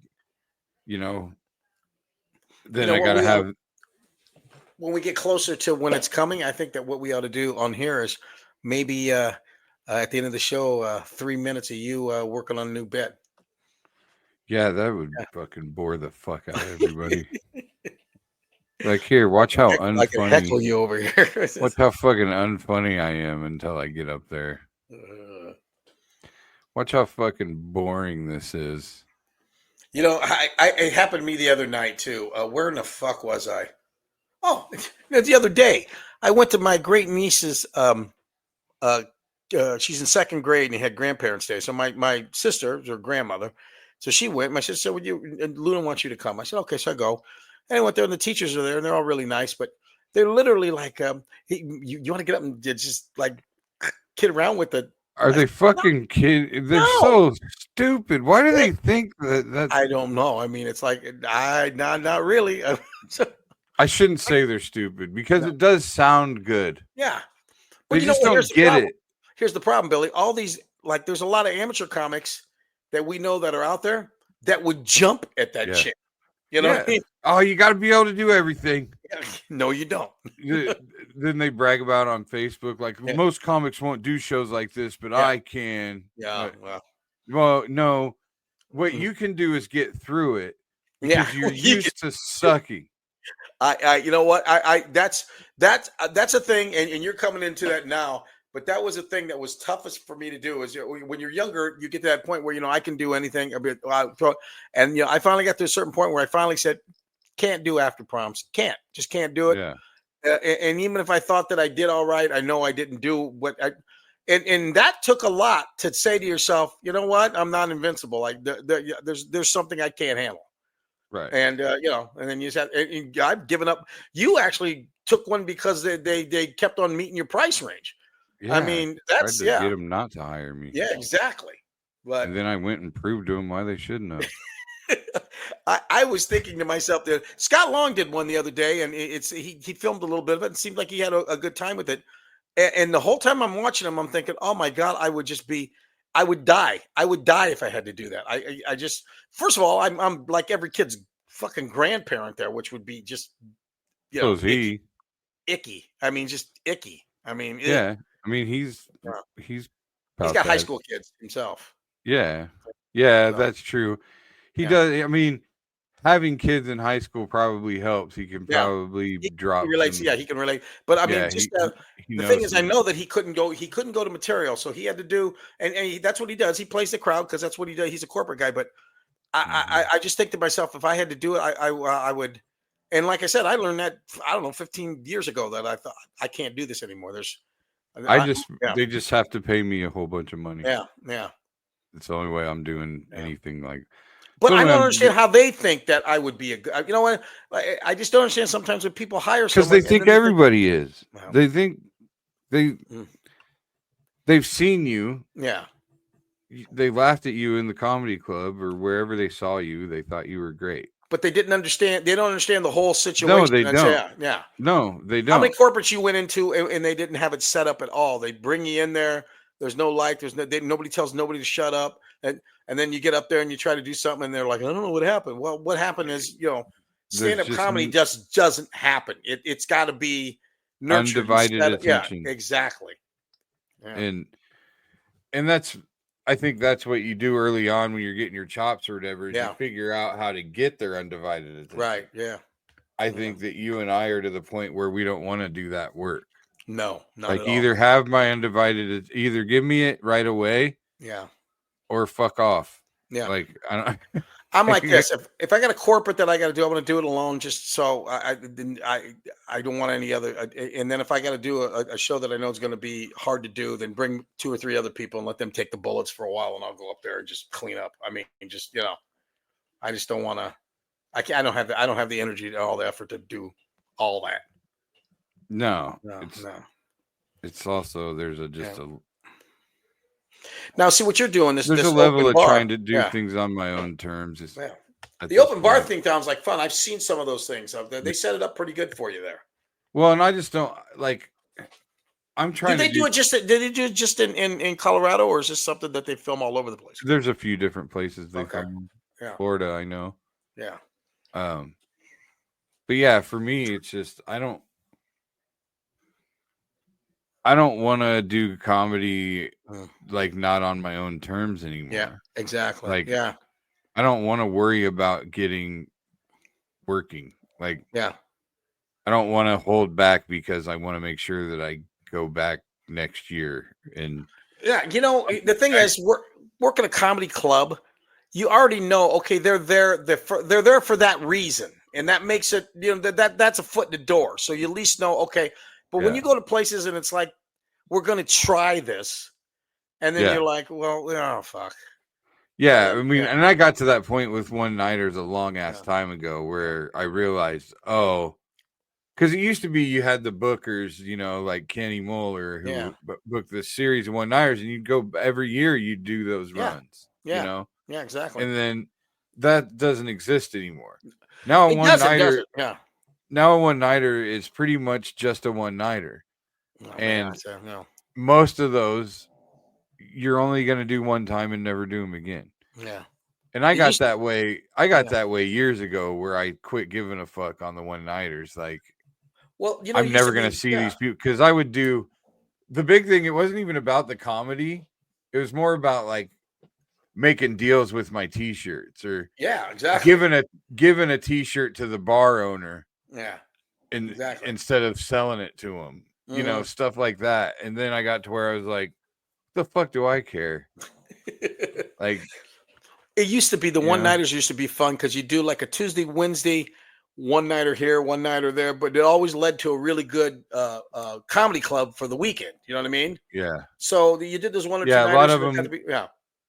then I got to have. When we get closer to when it's coming, I think that what we ought to do on here is maybe at the end of the show, 3 minutes of you working on a new bit. Yeah, that would fucking bore the fuck out of everybody. Like, here, watch how unfunny. I can heckle you over here. Watch how fucking unfunny I am until I get up there. Watch how fucking boring this is. You know, it happened to me the other night too. Where in the fuck was I? Oh, the other day I went to my great niece's. She's in second grade and he had grandparents' day. So my sister, her grandmother, so she went. My sister said, "Would you?" And Luna wants you to come. I said, "Okay." So I go. And I went there, and the teachers are there, and they're all really nice, but they're literally like, you want to get up and just like kid around with the. Are they fucking kidding? They're so stupid. Why do they think that? I don't know. I mean, it's like not really. I shouldn't say they're stupid because it does sound good. Yeah, but they just don't get it. Here's the problem, Billy. All these there's a lot of amateur comics that we know that are out there that would jump at that shit. You know what I mean? Oh, you got to be able to do everything. No, you don't. Then they brag about on Facebook, like most comics won't do shows like this, but I can. Yeah. Well, no. What you can do is get through it because you're used to sucking. You know what? That's a thing, and you're coming into that now. But that was a thing that was toughest for me to do. Is when you're younger, you get to that point where I can do anything a bit. And I finally got to a certain point where I finally said, "Can't do after proms. Just can't do it." Yeah. And even if I thought that I did all right, I know I didn't do what I. And that took a lot to say to yourself, you know what? I'm not invincible. Like there's something I can't handle. Right. And and then you said, I've given up. You actually took one because they kept on meeting your price range. Yeah, I mean, that's tried to get them not to hire me. Yeah, exactly. But and then I went and proved to them why they shouldn't have. I was thinking to myself that Scott Long did one the other day, and he filmed a little bit of it. And it seemed like he had a good time with it. And the whole time I'm watching him, I'm thinking, oh my God, I would die. I would die if I had to do that. I just, first of all, I'm like every kid's fucking grandparent there, which would be just, so is he icky. I mean, just icky. I mean, yeah. I mean, he's got high school kids himself. Yeah, that's true. He does. I mean, having kids in high school probably helps. He can probably drop. He relates. He can relate. But I mean, just the thing is, I know that he couldn't go to material, so he had to do, and that's what he does. He plays the crowd because that's what he does. He's a corporate guy. But I just think to myself, if I had to do it, I would. And like I said, I learned that 15 years ago that I thought I can't do this anymore. They just have to pay me a whole bunch of money. Yeah. It's the only way I'm doing anything like. But I don't understand how they think that I would be a good. You know what? I just don't understand sometimes when people hire someone because they think everybody is. Wow. They think they've seen you. Yeah. They laughed at you in the comedy club or wherever they saw you. They thought you were great. But they didn't understand. They don't understand the whole situation. No, they don't. Yeah. No, they don't. How many corporates you went into and they didn't have it set up at all? They bring you in there. There's no light. Nobody tells nobody to shut up. And then you get up there and you try to do something and they're like, I don't know what happened. Well, what happened is, stand-up comedy just doesn't happen. It's got to be nurtured. Undivided attention. Yeah, exactly. Yeah. And I think that's what you do early on when you're getting your chops or whatever. Is you figure out how to get their undivided attention. Right. Yeah. I think that you and I are to the point where we don't want to do that work. No, not like at either all. Have my undivided, either give me it right away. Yeah. Or fuck off. Yeah. Like I'm like this. If I got a corporate that I got to do, I'm going to do it alone. Just so I don't want any other. And then if I got to do a show that I know is going to be hard to do, then bring 2 or 3 other people and let them take the bullets for a while, and I'll go up there and just clean up. I mean, just I just don't want to. I don't have the energy or all the effort to do all that. No. It's also there's Now, see what you're doing. There's a level of trying to do things on my own terms. The open bar thing sounds like fun. I've seen some of those things. They set it up pretty good for you there. Well, and I just don't like. I'm trying. Did they do it just in Colorado, or is this something that they film all over the place? There's a few different places they film. Yeah. Florida, I know. Yeah. But yeah, for me, it's just I I don't want to do comedy like not on my own terms anymore. Yeah, exactly. Like, yeah, I don't want to worry about working. Like, yeah. I don't want to hold back because I want to make sure that I go back next year. And Yeah, the thing is, working a comedy club, you already know. Okay, they're there. They're there for that reason, and that makes it. That's a foot in the door. So you at least know. Okay, but when you go to places and it's like, we're going to try this, and then you're like, well, oh fuck. Yeah, I mean, and I got to that point with one-nighters a long-ass time ago where I realized, because it used to be you had the bookers, like Kenny Muller, who booked this series of one-nighters, and you'd go every year, you'd do those runs, Yeah, exactly. And then that doesn't exist anymore. Now a one-nighter is pretty much just a one-nighter. And most of those, you're only going to do one time and never do them again. Yeah. And I got that way. I got that way years ago where I quit giving a fuck on the one-nighters. Like, well, I'm never going to see these people because I would do the big thing. It wasn't even about the comedy. It was more about like making deals with my t-shirts or exactly. giving a t-shirt to the bar owner. Yeah. And instead of selling it to him, stuff like that. And then I got to where I was like, the fuck do I care? Like, it used to be the one-nighters used to be fun because you do like a Tuesday, Wednesday, one-nighter here, one-nighter there, but it always led to a really good comedy club for the weekend. You know what I mean? Yeah. So you did this one or two. Yeah, a lot of them.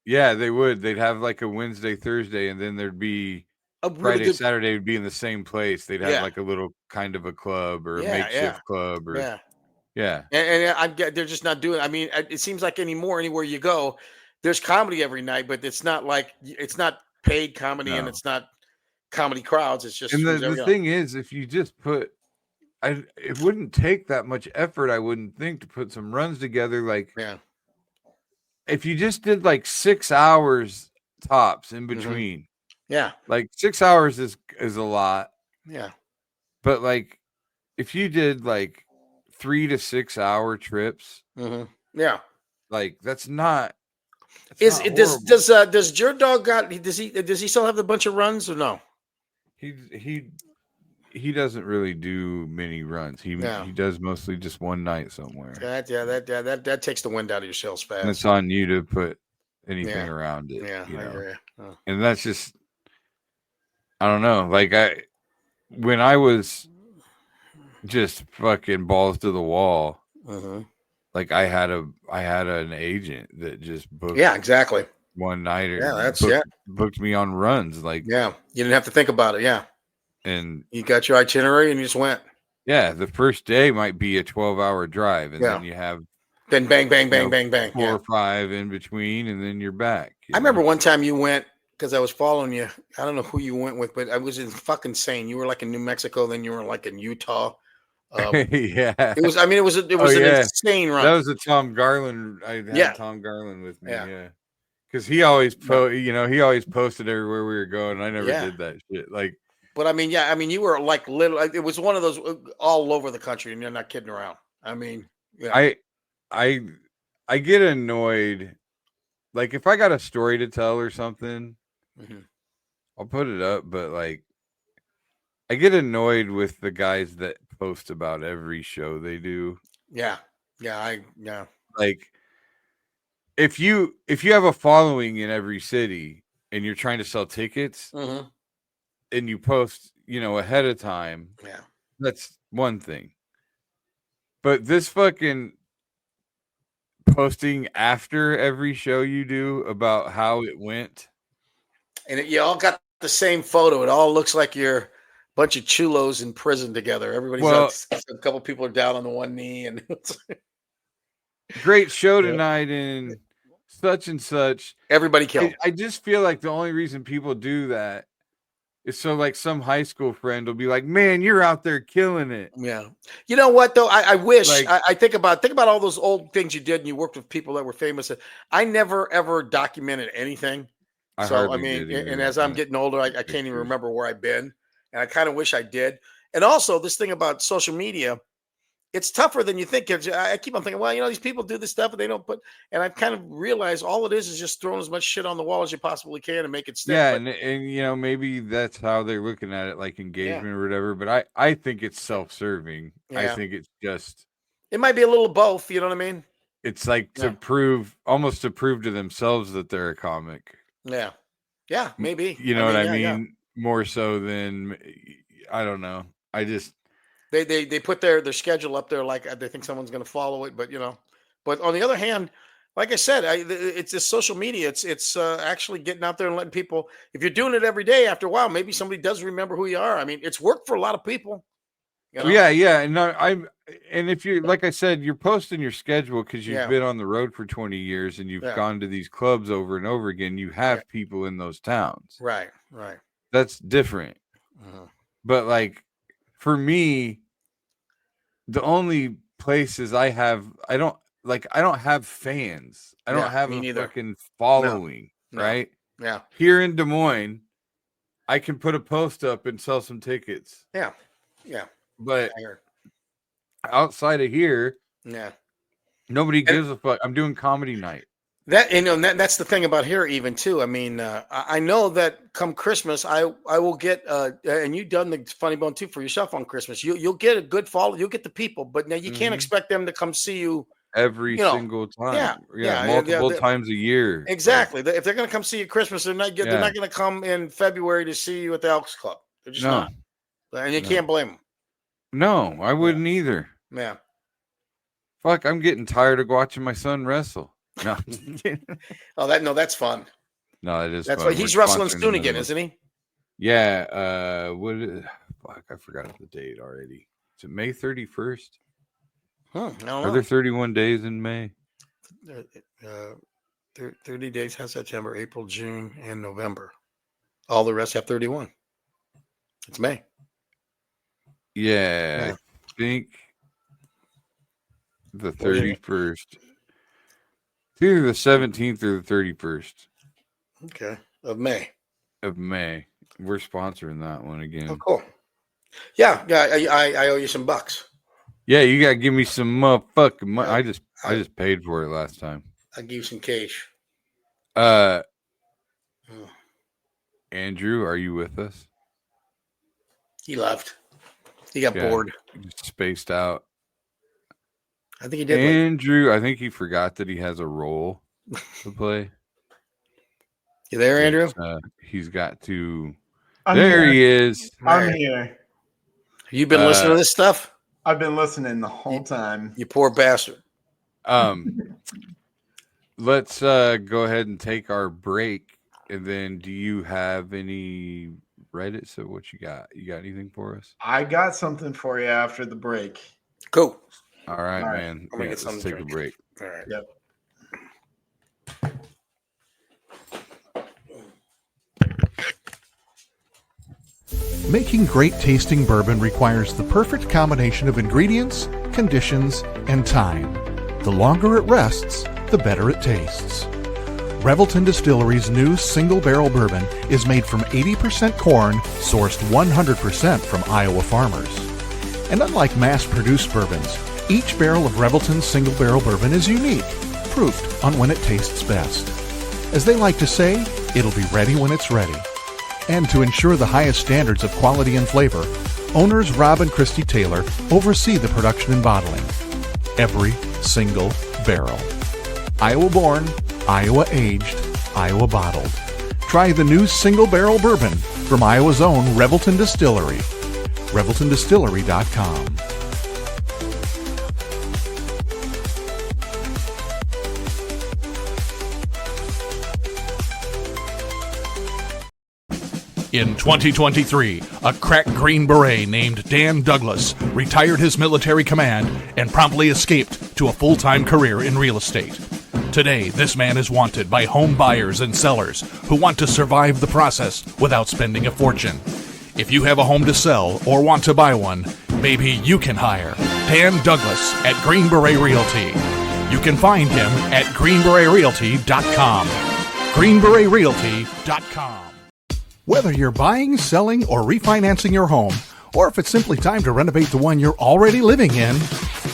Yeah, they would. They'd have like a Wednesday, Thursday, and then there'd be Friday, Saturday would be in the same place. They'd have like a little kind of a club or a makeshift club or yeah. And they're just not doing. I mean, it seems like anywhere you go, there's comedy every night, but it's not paid comedy and it's not comedy crowds. It's just. And the thing is, if you just put, it wouldn't take that much effort. I wouldn't think to put some runs together. Like, if you just did like 6 hours tops in between, like 6 hours is a lot. Yeah, but like if you did like 3 to 6 hour trips, like that's not. Does your dog does he still have the bunch of runs or no? He doesn't really do many runs. He does mostly just one night somewhere. That takes the wind out of your sails fast. And it's on you to put anything around it. Yeah, I agree. And that's just, I don't know. Like when I was just fucking balls to the wall, like I had an agent that just booked. Yeah, exactly. One nighter. Yeah, booked me on runs. Like, you didn't have to think about it. Yeah. And you got your itinerary and you just went. Yeah, the first day might be a 12-hour drive, and then you have bang, bang, 4 or 5 in between, and then you're back. I remember one time you went because I was following you. I don't know who you went with, but I was fucking insane. You were like in New Mexico, then you were like in Utah. It was. I mean, it was an insane run. That was a Tom Garland. I had Tom Garland with me. Yeah. Because he always he always posted everywhere we were going. I never did that shit. Like. But I mean, you were like literally. It was one of those all over the country, and you're not kidding around. I mean, I get annoyed. Like if I got a story to tell or something, I'll put it up. But like, I get annoyed with the guys that post about every show they do. Yeah. Like, if you have a following in every city and you're trying to sell tickets. And you post, ahead of time. Yeah. That's one thing. But this fucking posting after every show you do about how it went. And you all got the same photo. It all looks like you're a bunch of chulos in prison together. Everybody's a couple people are down on the one knee. And great show tonight in such and such. Everybody killed. I just feel like the only reason people do that it's so like some high school friend will be like, man, you're out there killing it. Yeah. You know what, though? I wish I think about all those old things you did and you worked with people that were famous. I never, ever documented anything. So, I mean, and as I'm getting older, I can't even remember where I've been. And I kind of wish I did. And also this thing about social media, it's tougher than you think. I keep on thinking, well, these people do this stuff and they don't put, and I've kind of realized all it is just throwing as much shit on the wall as you possibly can and make it stick. Yeah. And maybe that's how they're looking at it, like engagement or whatever. But I think it's self-serving. Yeah. I think it's just, it might be a little both. You know what I mean? It's like to prove to themselves that they're a comic. Yeah. Yeah, maybe. You know what I mean? Yeah. More so than, I don't know. I just, They put their schedule up there like they think someone's going to follow it, but but on the other hand, like I said, it's this social media. It's actually getting out there and letting people. If you're doing it every day, after a while, maybe somebody does remember who you are. I mean, it's worked for a lot of people. Yeah, and if you're, like I said, you're posting your schedule because you've been on the road for 20 years and you've gone to these clubs over and over again. You have people in those towns, right? That's different. But like, for me, the only places I don't have fans. I don't have a fucking following, right? Yeah. Here in Des Moines, I can put a post up and sell some tickets. Yeah. But outside of here, nobody gives a fuck. I'm doing comedy night. That's the thing about here, even too. I mean, I know that come Christmas, I will get and you've done the Funny Bone too for yourself on Christmas. You'll get a good follow. You'll get the people, but now you can't expect them to come see you every single time. Multiple times a year. Exactly. If they're going to come see you Christmas, they're not going to come in February to see you at the Elks Club. They're just not, and you can't blame them. No, I wouldn't either. Yeah. Fuck, I'm getting tired of watching my son wrestle. No. That's fun. No, it is. That's why he's wrestling soon again, isn't he? Yeah. Fuck, I forgot the date already. Is it May 31st? I don't know. Are there 31 days in May? 30 days has September, April, June, and November. All the rest have 31. It's May. Yeah. I think the 31st. It's either the 17th or the 31st. Okay. Of May. We're sponsoring that one again. Oh, cool. Yeah. I owe you some bucks. Yeah, you gotta give me some motherfucking money. I just paid for it last time. I'll give you some cash. Andrew, are you with us? He left. He got bored. He just spaced out. I think he did. Andrew, I think he forgot that he has a role to play. You there, Andrew? He's got to. I'm there here. He is. I'm here. You been listening to this stuff? I've been listening the whole time. You poor bastard. Let's go ahead and take our break. And then do you have any Reddit? So what you got? You got anything for us? I got something for you after the break. Cool. All right, man. I'm gonna get let's take a break. All right. Yep. Making great tasting bourbon requires the perfect combination of ingredients, conditions, and time. The longer it rests, the better it tastes. Revelton Distillery's new single barrel bourbon is made from 80% corn, sourced 100% from Iowa farmers. And unlike mass-produced bourbons, each barrel of Revelton's single barrel bourbon is unique, proofed on when it tastes best. As they like to say, it'll be ready when it's ready. And to ensure the highest standards of quality and flavor, owners Rob and Christy Taylor oversee the production and bottling. Every single barrel. Iowa-born, Iowa-aged, Iowa-bottled. Try the new single barrel bourbon from Iowa's own Revelton Distillery. ReveltonDistillery.com. In 2023, a crack Green Beret named Dan Douglas retired his military command and promptly escaped to a full-time career in real estate. Today, this man is wanted by home buyers and sellers who want to survive the process without spending a fortune. If you have a home to sell or want to buy one, maybe you can hire Dan Douglas at Green Beret Realty. You can find him at greenberetrealty.com. greenberetrealty.com. Whether you're buying, selling, or refinancing your home, or if it's simply time to renovate the one you're already living in,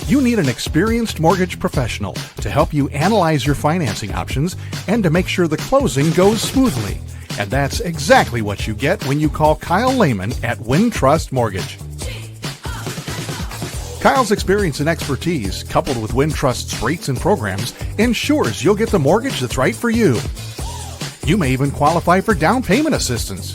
You need an experienced mortgage professional to help you analyze your financing options and to make sure the closing goes smoothly. And that's exactly what you get when you call Kyle Lehman at Wintrust Mortgage. Kyle's experience and expertise, coupled with Wintrust's rates and programs, ensures you'll get the mortgage that's right for you. You may even qualify for down payment assistance.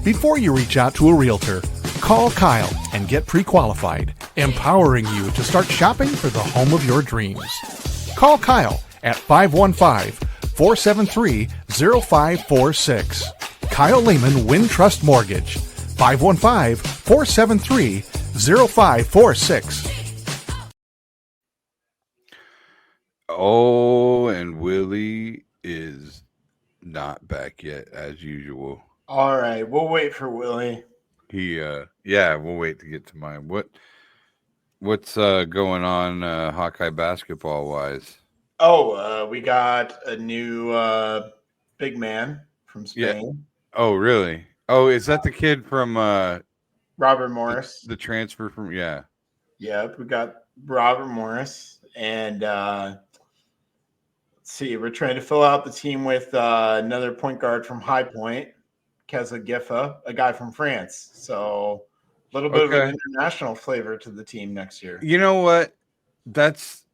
Before you reach out to a realtor, call Kyle and get pre-qualified, empowering you to start shopping for the home of your dreams. Call Kyle at 515-473-0546. Kyle Lehman, Wintrust Mortgage, 515-473-0546. Oh, and Willie is not back yet, as usual. All right, we'll wait for Willie. We'll wait to get to mine. What's going on Hawkeye basketball wise? Oh, we got a new big man from Spain. Yeah. Oh, really? Oh, is that the kid from Robert Morris? The transfer from Yep, we got Robert Morris, and let's see, we're trying to fill out the team with another point guard from High Point, Keza Giffa, a guy from France. So a little bit of an international flavor to the team next year. You know what? That's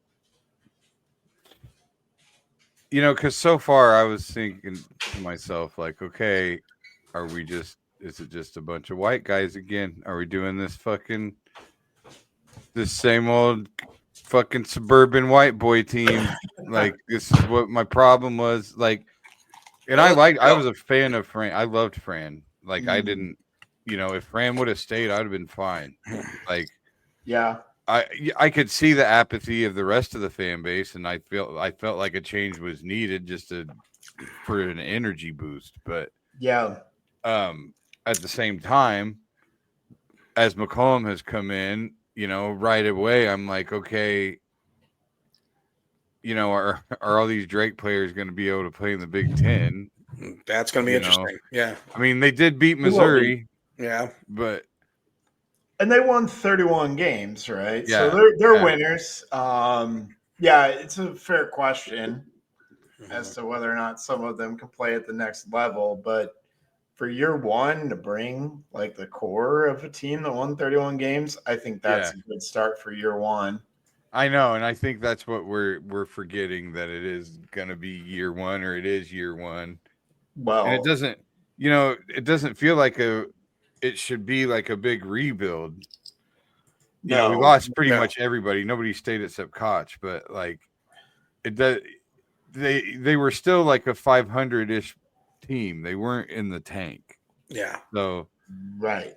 because so far I was thinking to myself, like, okay, is it just a bunch of white guys again? Are we doing this same old fucking suburban white boy team? Like, this is what my problem was. Like, and I was a fan of Fran. I loved Fran. Like, I didn't, if Fran would have stayed, I'd have been fine. Like, yeah. I could see the apathy of the rest of the fan base, and I felt like a change was needed just for an energy boost. But yeah, at the same time, as McCollum has come in, right away, I'm like, okay, are all these Drake players going to be able to play in the Big Ten? That's going to be interesting. Yeah, I mean, they did beat Missouri. Yeah, but. And they won 31 games, right? Yeah, so they're winners. It's a fair question as to whether or not some of them can play at the next level. But for year one to bring like the core of a team that won 31 games, I think that's a good start for year one. I know, and I think that's what we're forgetting, that it is going to be year one, or it is year one. Well, and it doesn't feel like it should be like a big rebuild. We lost pretty much everybody. Nobody stayed except Koch, but like they were still like a 500-ish team. They weren't in the tank. Yeah. So right.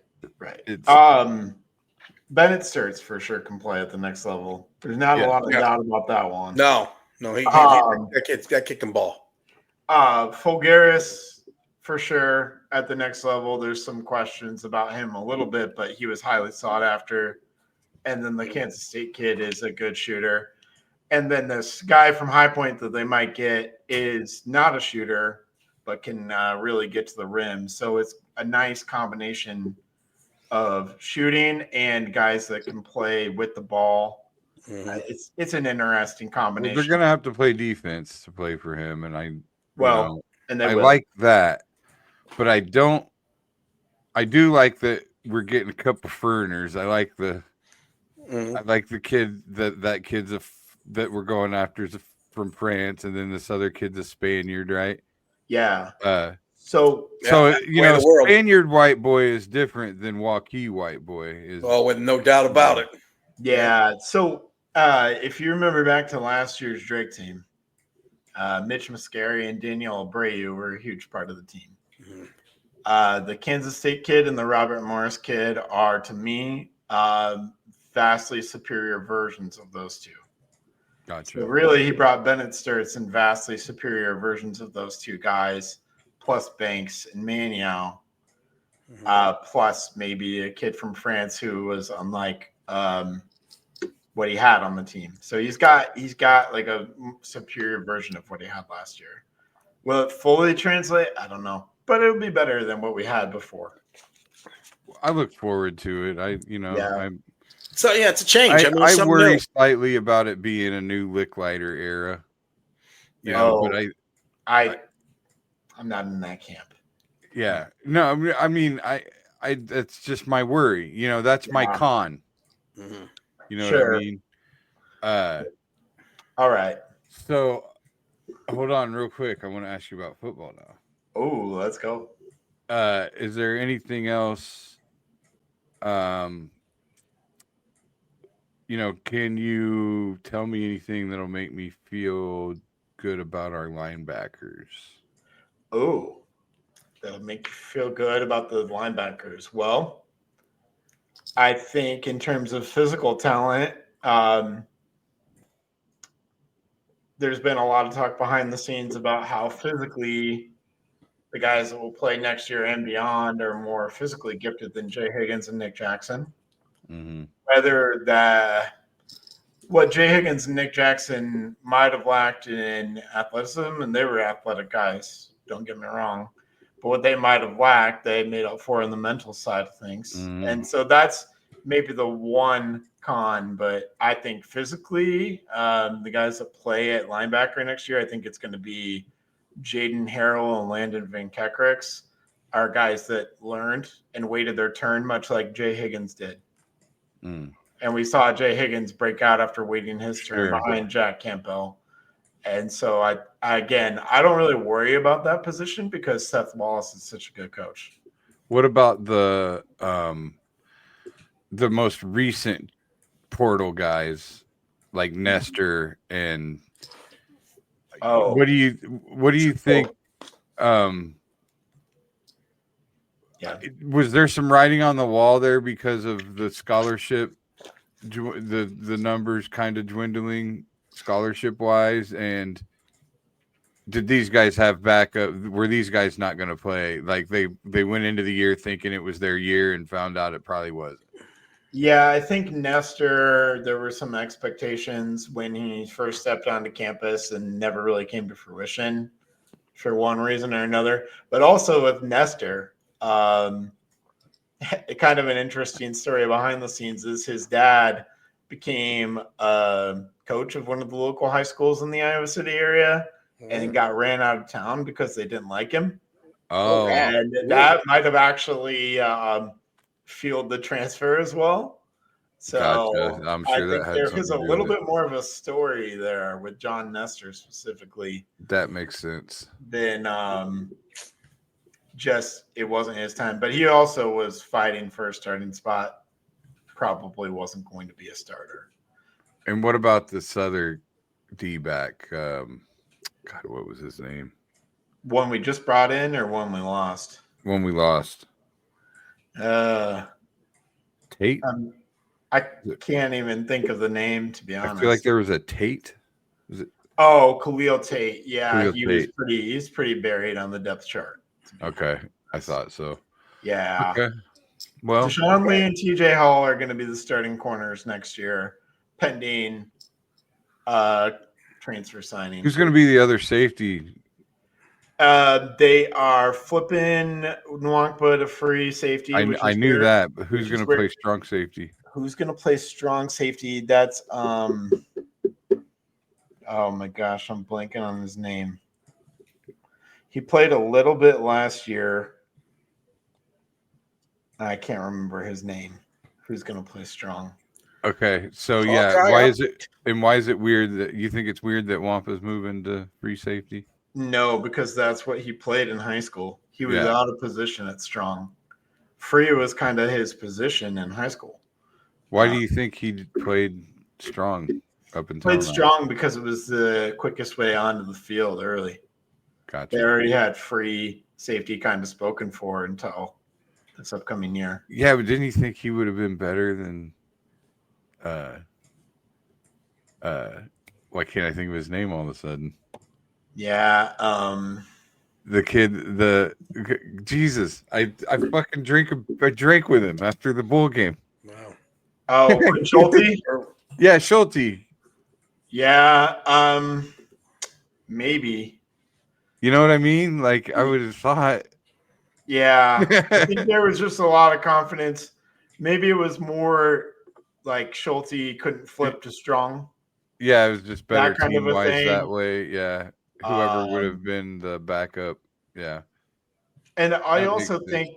Bennett Sturts for sure can play at the next level. There's not a lot of doubt about that one. No, that kid can ball. Fulgaris for sure at the next level. There's some questions about him a little bit, but he was highly sought after. And then the Kansas State kid is a good shooter. And then this guy from High Point that they might get is not a shooter, but can really get to the rim. So it's a nice combination of shooting and guys that can play with the ball. Mm-hmm. It's an interesting combination. Well, they're going to have to play defense to play for him. And I will. Like that. But I do like that we're getting a couple foreigners. I like the kid that kid's that we're going after is from France, and then this other kid's a Spaniard, right? Yeah. So Spaniard white boy is different than Waukee white boy is. Oh, with no doubt about it. Yeah. So if you remember back to last year's Drake team, Mitch Muscari and Daniel Abreu were a huge part of the team. Mm-hmm. The Kansas State kid and the Robert Morris kid are, to me, vastly superior versions of those two. Gotcha. So really, he brought Bennett Sturts and vastly superior versions of those two guys, plus Banks and Maniau, plus maybe a kid from France who was unlike what he had on the team. So he's got like a superior version of what he had last year. Will it fully translate? I don't know, but it'll be better than what we had before. I look forward to it. So yeah, it's a change. I worry slightly about it being a new Licklider era. But I'm not in that camp. Yeah, no, I mean, that's just my worry. That's my con. Mm-hmm. You know what I mean? All right. So, hold on, real quick. I want to ask you about football now. Oh, let's go. Is there anything else? Can you tell me anything that'll make me feel good about our linebackers? Oh, that'll make you feel good about the linebackers. Well, I think in terms of physical talent, there's been a lot of talk behind the scenes about how physically the guys that will play next year and beyond are more physically gifted than Jay Higgins and Nick Jackson. Mm-hmm. Whether what Jay Higgins and Nick Jackson might have lacked in athleticism, and they were athletic guys, don't get me wrong, but what they might have lacked, they made up for in the mental side of things. Mm-hmm. And so that's maybe the one con, but I think physically, the guys that play at linebacker next year, I think it's going to be Jaden Harrell and Landon Van Kekrix are guys that learned and waited their turn, much like Jay Higgins did. Mm. And we saw Jay Higgins break out after waiting his turn behind Jack Campbell. And so I don't really worry about that position because Seth Wallace is such a good coach. What about the most recent portal guys like Nestor and what do you think? Was there some writing on the wall there because of the scholarship, the numbers kind of dwindling scholarship wise, and did these guys have backup? Were these guys not going to play? Like they went into the year thinking it was their year and found out it probably wasn't. Yeah, I think Nestor, there were some expectations when he first stepped onto campus and never really came to fruition for one reason or another. But also with Nestor, kind of an interesting story behind the scenes is his dad became a coach of one of the local high schools in the Iowa City area and got ran out of town because they didn't like him. Oh, and that might have actually fueled the transfer as well. So gotcha. I'm sure I think there was a little bit more of a story there with John Nestor specifically. That makes sense. Than just it wasn't his time. But he also was fighting for a starting spot. Probably wasn't going to be a starter. And what about this other D-back? God, what was his name? One we just brought in or one we lost? One we lost. Tate? I can't even think of the name, to be honest. I feel like there was a Tate. Was it? Oh, Khalil Tate. Yeah, Khalil Tate. He's pretty buried on the depth chart. Okay, I thought so. Yeah. Okay. Well, Deshaun Lee and TJ Hall are going to be the starting corners next year, pending transfer signing. Who's going to be the other safety? They are flipping Nwangba to free safety. I knew that, but who's going to play strong safety? Who's going to play strong safety? That's oh my gosh, I'm blanking on his name. He played a little bit last year. I can't remember his name. Who's going to play strong? Okay, so yeah, why is it weird that you think it's weird that Wampa's moving to free safety? No, because that's what he played in high school. He was out of position at strong. Free was kind of his position in high school. Why do you think he played strong up until played strong? Because it was the quickest way onto the field early. Gotcha. They already had free safety kind of spoken for until this upcoming year. Yeah, but didn't you think he would have been better than why can't I think of his name all of a sudden? Yeah, the kid, Jesus, I fucking drank with him after the bowl game. Wow. Oh, Schulte? Yeah, Schulte. Yeah, maybe. You know what I mean? Like I would have thought. Yeah, I think there was just a lot of confidence. Maybe it was more like Schulte couldn't flip to strong. Yeah, it was just better That kind of a team-wise that thing. way. Yeah, whoever would have been the backup. Yeah, And I that makes also sense. think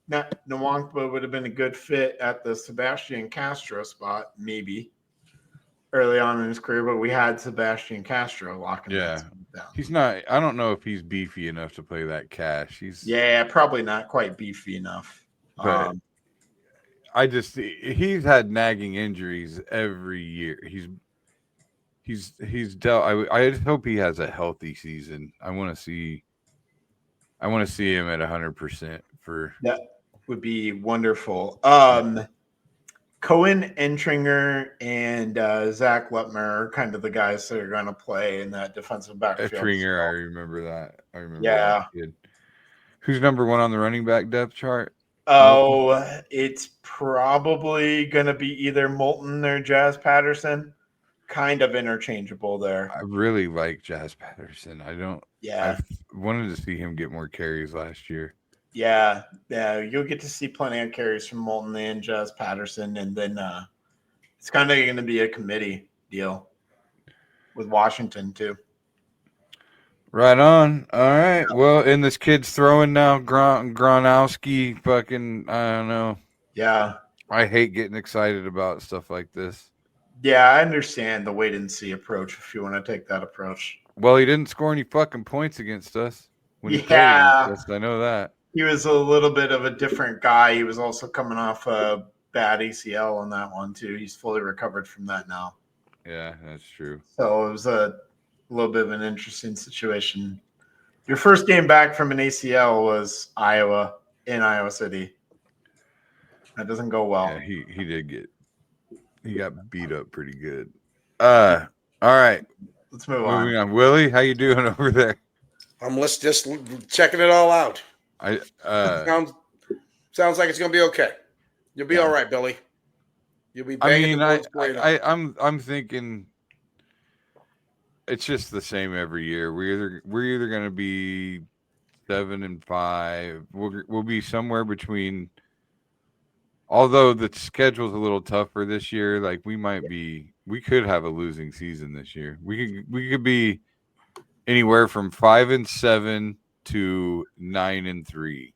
that Nwankpa would have been a good fit at the Sebastian Castro spot, maybe early on in his career, but we had Sebastian Castro locking that spot down. He's not. I don't know if he's beefy enough to play that cash. He's probably not quite beefy enough. But he's had nagging injuries every year. He's dealt. I just hope he has a healthy season. I want to see him at 100% for that would be wonderful. Cohen, Entringer, and Zach Lutmer are kind of the guys that are going to play in that defensive backfield. Entringer, I remember that. Yeah. That kid. Who's number one on the running back depth chart? Oh, it's probably going to be either Moulton or Jazz Patterson. Kind of interchangeable there. I really like Jazz Patterson. Yeah. I wanted to see him get more carries last year. Yeah. You'll get to see plenty of carries from Moulton and Jazz Patterson, and then it's kind of going to be a committee deal with Washington too. Right on. All right. Well, and this kid's throwing now. Gronkowski, fucking, I don't know. Yeah. I hate getting excited about stuff like this. Yeah, I understand the wait and see approach if you want to take that approach. Well, he didn't score any fucking points against us. When he played against us, I know that. He was a little bit of a different guy. He was also coming off a bad ACL on that one too. He's fully recovered from that now. Yeah, that's true. So it was a little bit of an interesting situation. Your first game back from an ACL was Iowa in Iowa City. That doesn't go well. Yeah, he got beat up pretty good. All right. Let's move Moving on. Willie, how you doing over there? I'm just checking it all out. Sounds like it's gonna be okay. You'll be all right, Billy. You'll be. I'm thinking it's just the same every year. We're either gonna be 7-5. We'll be somewhere between. Although the schedule's a little tougher this year, like we could have a losing season this year. We could be anywhere from 5-7 to 9-3.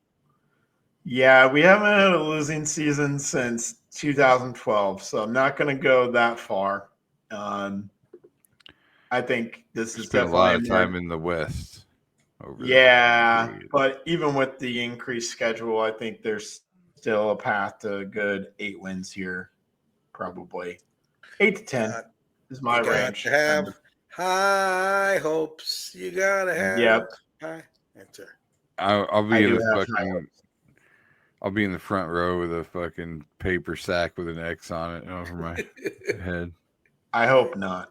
Yeah, we haven't had a losing season since 2012, so I'm not going to go that far. I think this is spent a lot of time in the West. But even with the increased schedule, I think there's still a path to a good 8 wins here, probably 8 to 10 is my range. Have high hopes. You gotta have high answer. I'll be in the front row with a fucking paper sack with an X on it over my head. I hope not.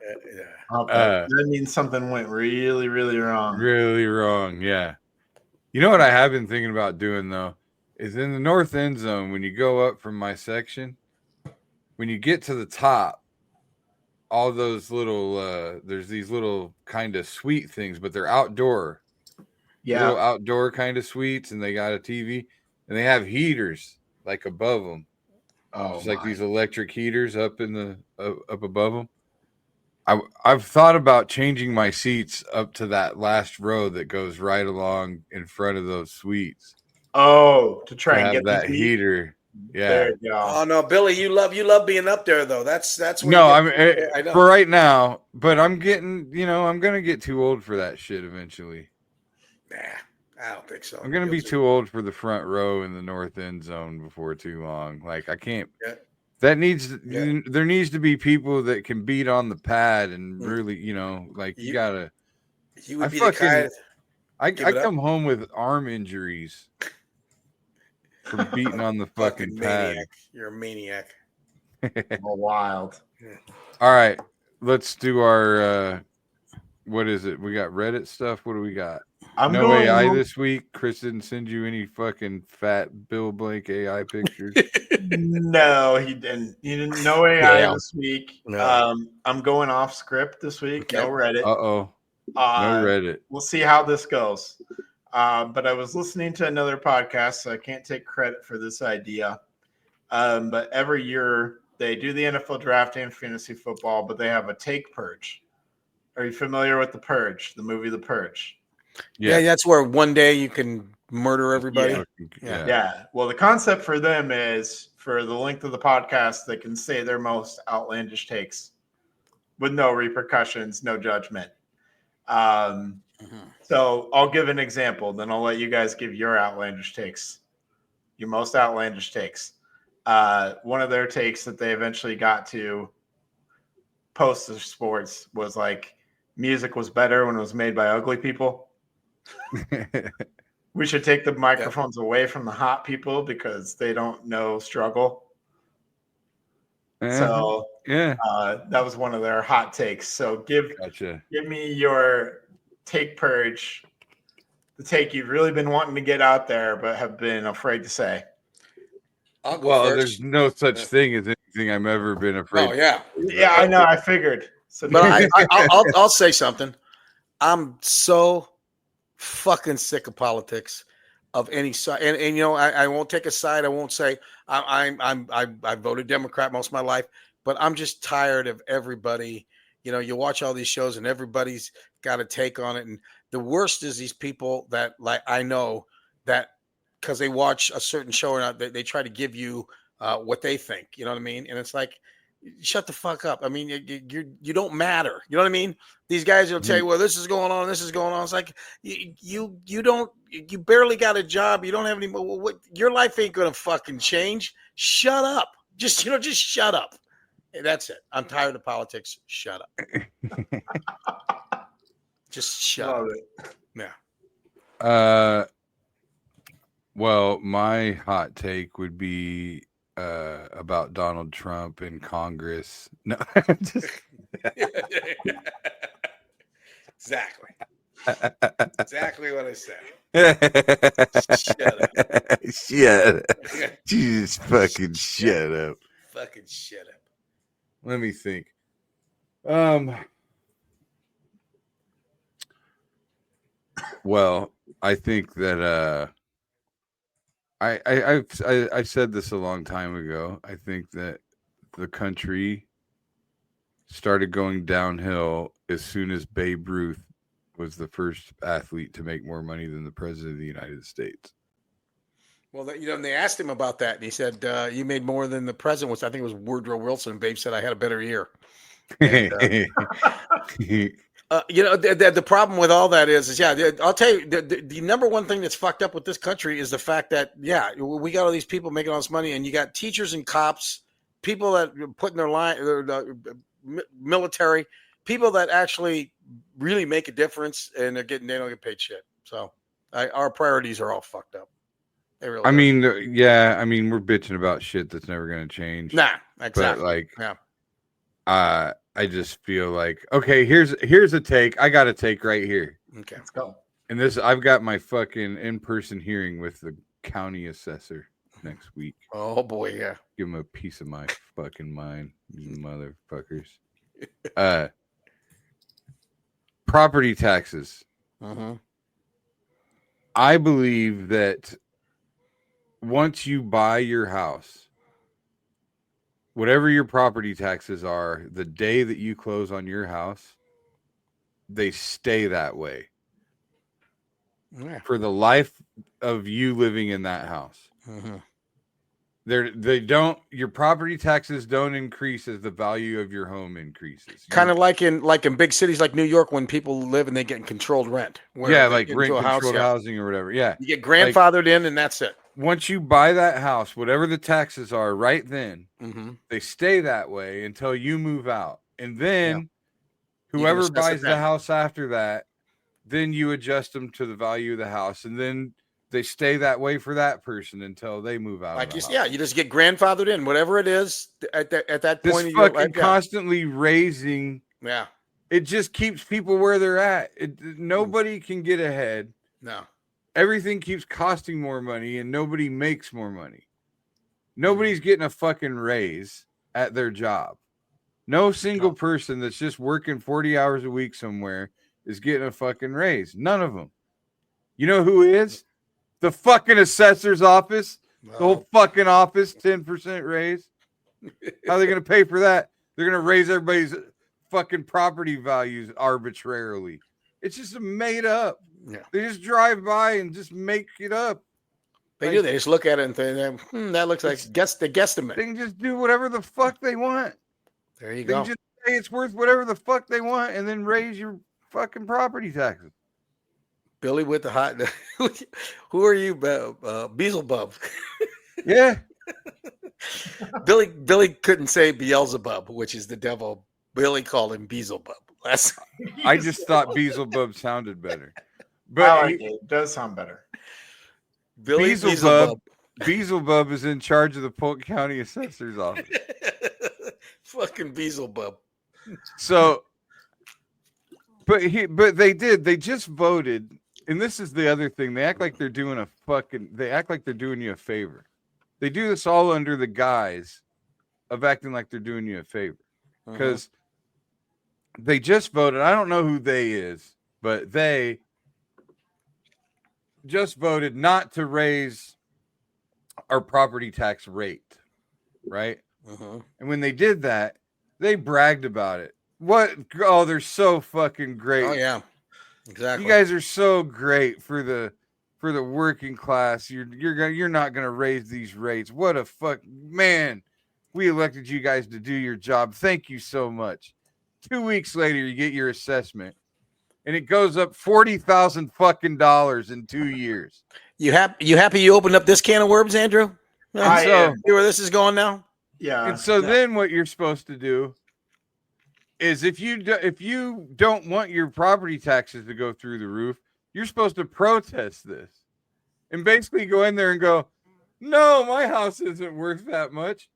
That means something went really, really wrong. Really wrong, yeah. You know what I have been thinking about doing though? Is in the north end zone, when you go up from my section, when you get to the top, all those little, there's these little kind of suite things, but they're outdoor. Yeah. Little outdoor kind of suites, and they got a TV, and they have heaters like above them. Oh, just like these electric heaters up in the up above them. I've thought about changing my seats up to that last row that goes right along in front of those suites. Oh, to try and get that heater. Yeah. There you go. Oh no, Billy, you love being up there though. That's no. I know. For right now, but I'm getting. I'm gonna get too old for that shit eventually. Nah, I don't think so. I'm gonna be too old for the front row in the north end zone before too long. Like I can't. Yeah. That needs. Yeah. There needs to be people that can beat on the pad and really, like you gotta. You would be the kind. I come home with arm injuries. For beating on the fucking pad. Maniac. You're a maniac. Wild. All right. Let's do our what is it? We got Reddit stuff. What do we got? No AI this week. Chris didn't send you any fucking fat Bill Blake AI pictures. No, he didn't. He didn't. No AI this week. No. I'm going off script this week. Okay. No Reddit. No Reddit. We'll see how this goes. But I was listening to another podcast, so I can't take credit for this idea. But every year They do the NFL draft and fantasy football, but they have a take purge. Are you familiar with The Purge, the movie The Purge? Yeah, that's where one day you can murder everybody. Yeah. Well, the concept for them is for the length of the podcast, they can say their most outlandish takes with no repercussions, no judgment. So I'll give an example, then I'll let you guys give your outlandish takes, your most outlandish takes. One of their takes that they eventually got to post to sports was like, music was better when it was made by ugly people. We should take the microphones away from the hot people because they don't know struggle. So that was one of their hot takes. So give me your take purge, the take you've really been wanting to get out there but have been afraid to say. Well, there's no such thing as anything I've ever been afraid. Oh yeah, yeah, I know. I figured. So, but I'll say something. I'm so fucking sick of politics of any side, and you know I won't take a side. I won't say I voted Democrat most of my life, but I'm just tired of everybody. You know, you watch all these shows and everybody's got a take on it, and the worst is these people that like I know that because they watch a certain show or not, they try to give you what they think. You know what I mean? And it's like, shut the fuck up. I mean, you don't matter. You know what I mean? These guys will tell you, well, this is going on. This is going on. It's like you barely got a job. You don't have any. What your life ain't gonna fucking change. Shut up. Just shut up. That's it. I'm tired of politics. Shut up. Just shut up. Yeah. Well, my hot take would be about Donald Trump in Congress. No, just exactly. Exactly what I said. Shut up. Shut up. Jesus fucking shut up. Fucking shut up. Let me think. Well, I think that I said this a long time ago. I think that the country started going downhill as soon as Babe Ruth was the first athlete to make more money than the president of the United States. Well, they asked him about that, and he said, "You made more than the president." Was I think it was Woodrow Wilson. And Babe said, "I had a better year." And, the problem with all that is I'll tell you, the number one thing that's fucked up with this country is the fact that, we got all these people making all this money, and you got teachers and cops, people that are putting their military, people that actually really make a difference, and they don't get paid shit. So our priorities are all fucked up. They really I mean, we're bitching about shit that's never going to change. Nah, exactly. But I just feel like, okay, here's a take. I got a take right here. Okay, let's go. And I've got my fucking in-person hearing with the county assessor next week. Oh boy, yeah. Give him a piece of my fucking mind, you motherfuckers. Property taxes. I believe that once you buy your house, whatever your property taxes are, the day that you close on your house, they stay that way for the life of you living in that house. Your property taxes don't increase as the value of your home increases. Kind of like in big cities like New York, when people live and they get controlled rent. Like rent controlled housing or whatever. Yeah. You get grandfathered in and that's it. Once you buy that house, whatever the taxes are right then, they stay that way until you move out. And then whoever buys the house after that, then you adjust them to the value of the house. And then they stay that way for that person until they move out. Like you just get grandfathered in, whatever it is at that point. This fucking constantly raising. Yeah. It just keeps people where they're at. Nobody can get ahead. No. Everything keeps costing more money and nobody makes more money. Nobody's getting a fucking raise at their job. No single person that's just working 40 hours a week somewhere is getting a fucking raise. None of them. You know who is? The fucking assessor's office. The whole fucking office, 10% raise. How are they going to pay for that? They're going to raise everybody's fucking property values arbitrarily. It's just made up. Yeah. They just drive by and just make it up. They do. They just look at it and think, that looks like the guesstimate. They can just do whatever the fuck they want. There you They go. can just say it's worth whatever the fuck they want and then raise your fucking property taxes. Billy with the hot. Who are you, Beelzebub? Yeah. Billy couldn't say Beelzebub, which is the devil. Billy called him Beelzebub. I just thought Beelzebub sounded better. But it does sound better. Billy Beelzebub is in charge of the Polk County Assessor's Office. Fucking Beelzebub. So, but they just voted, and this is the other thing. They act like they're doing you a favor. They do this all under the guise of acting like they're doing you a favor. Because they just voted. I don't know who they is, but they just voted not to raise our property tax rate, right? And when they did that, they bragged about it. Oh, they're so fucking great. Oh yeah, exactly. You guys are so great for the working class. You're not gonna raise these rates. What a fuck, man! We elected you guys to do your job. Thank you so much. 2 weeks later, you get your assessment, and it goes up $40,000 fucking in 2 years. You happy you opened up this can of worms, Andrew? See where this is going now? Yeah. And so then what you're supposed to do is if you don't want your property taxes to go through the roof, you're supposed to protest this and basically go in there and go, no, my house isn't worth that much.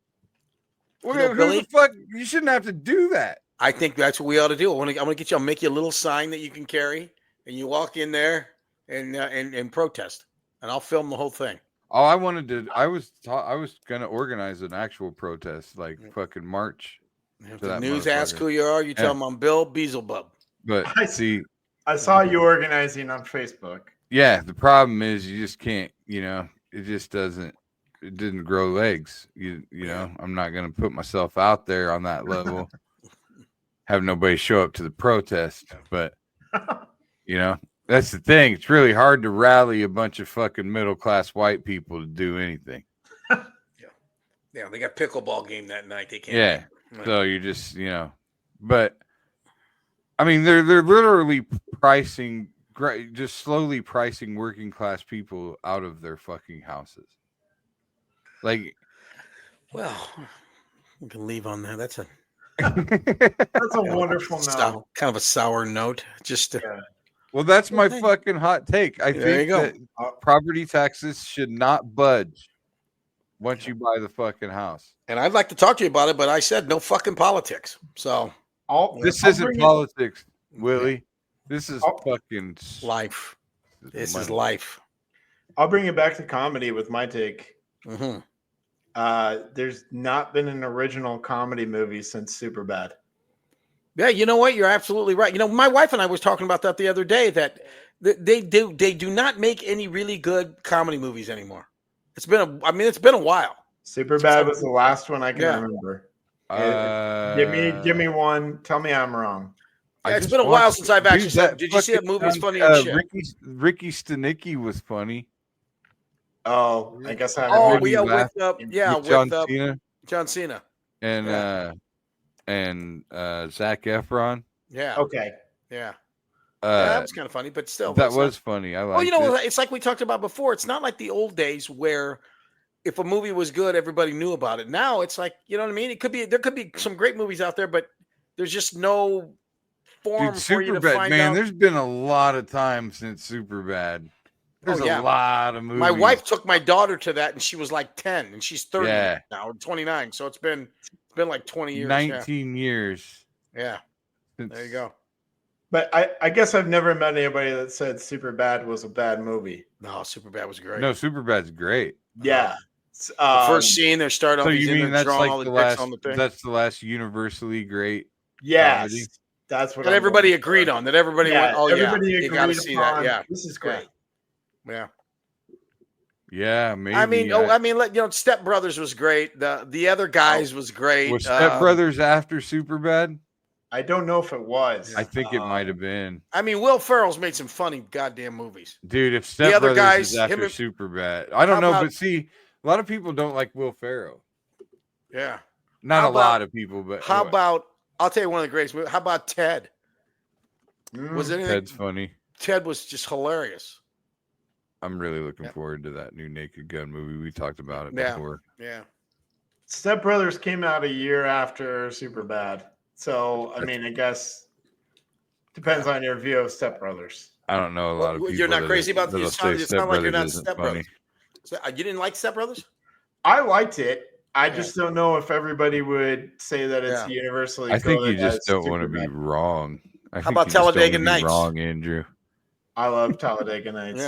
Who the fuck? You shouldn't have to do that. I think that's what we ought to do. I'm gonna get you. I'll make you a little sign that you can carry, and you walk in there and protest, and I'll film the whole thing. Oh, I was gonna organize an actual protest, like fucking march. If the news asks who you are, you tell them I'm Bill Beelzebub. But I saw you organizing on Facebook. Yeah, the problem is you just can't. It just doesn't. It didn't grow legs. You know, I'm not gonna put myself out there on that level. Have nobody show up to the protest, but that's the thing. It's really hard to rally a bunch of fucking middle class white people to do anything. Yeah, they got pickleball game that night. They can't. Yeah, so you just but I mean they're literally just slowly pricing working class people out of their fucking houses. Like, well, we can leave on that. That's a wonderful note. Kind of a sour note. Well, that's my fucking hot take. I think that property taxes should not budge once you buy the fucking house. And I'd like to talk to you about it, but I said no fucking politics. So this isn't politics, Willie. This is fucking life. This is life. I'll bring it back to comedy with my take. There's not been an original comedy movie since Superbad. Yeah, you know what? You're absolutely right. My wife and I was talking about that the other day, that they do not make any really good comedy movies anymore. It's been a while. Superbad was the last one I can remember. Give me one. Tell me I'm wrong. Yeah, it's been a while since I've actually said. Did you see that movie? It's funny as shit. Ricky Stenicki was funny. Oh, I guess I haven't. With John Cena and Zac Efron. Yeah. Okay. Yeah. That was kind of funny, but still, that was funny. I like. It's like we talked about before. It's not like the old days where if a movie was good, everybody knew about it. Now it's like, you know what I mean? There could be some great movies out there, but there's just no form for you to find out. There's been a lot of time since Superbad. There's a lot of movies. My wife took my daughter to that, and she was like 10, and she's 30 now, or 29. So it's been like 20 years. 19 years. Yeah. There you go. But I guess I've never met anybody that said Superbad was a bad movie. No, Superbad was great. No, Superbad's great. Yeah. The first scene, they're starting. So you mean that's like that's the last universally great? Yes. Comedy? That's what. That everybody agreed on. That everybody went. Oh everybody yeah, you got to see that. Yeah, this is great. Yeah. Yeah, maybe. I mean, Step Brothers was great. The other guys was great. Was Step Brothers after Superbad? I don't know if it was. I think it might have been. I mean, Will Ferrell's made some funny goddamn movies. Dude, if Step other Brothers guys, is after Superbad, I don't know, but see, a lot of people don't like Will Ferrell. Yeah. Not a lot of people, but how about, I'll tell you one of the greatest movies. How about Ted? Was it anything? Ted's funny. Ted was just hilarious. I'm really looking forward to that new Naked Gun movie. We talked about it before. Yeah. Step Brothers came out a year after Superbad. So, I mean, I guess depends on your view of Step Brothers. I don't know a lot of people. You're not crazy about it. It's not like you're not Step Brothers. So, you didn't like Step Brothers? I liked it. I just don't know if everybody would say that it's universally. I think you just don't want to be wrong. How about Talladega Nights? Wrong, Andrew. I love Talladega Nights.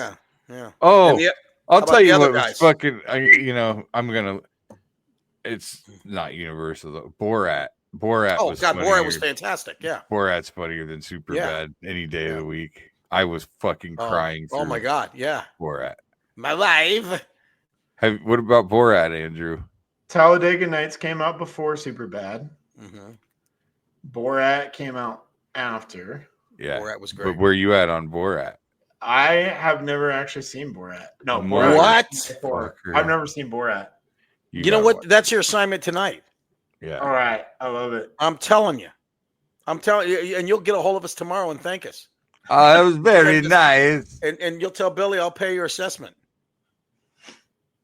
Yeah. Oh, I'll tell you what was fucking. I'm gonna. It's not universal though. Borat. Oh God, Borat was fantastic. Yeah. Borat's funnier than Superbad any day of the week. I was fucking crying. Oh my God, yeah. Borat. My life. What about Borat, Andrew? Talladega Nights came out before Superbad. Mm-hmm. Borat came out after. Yeah, Borat was great. But where you at on Borat? I have never actually seen Borat. No, Borat. What? I've never seen Borat. You know what? That's your assignment tonight. Yeah. All right. I love it. I'm telling you, and you'll get a hold of us tomorrow and thank us. Oh, that was very nice. And you'll tell Billy I'll pay your assessment.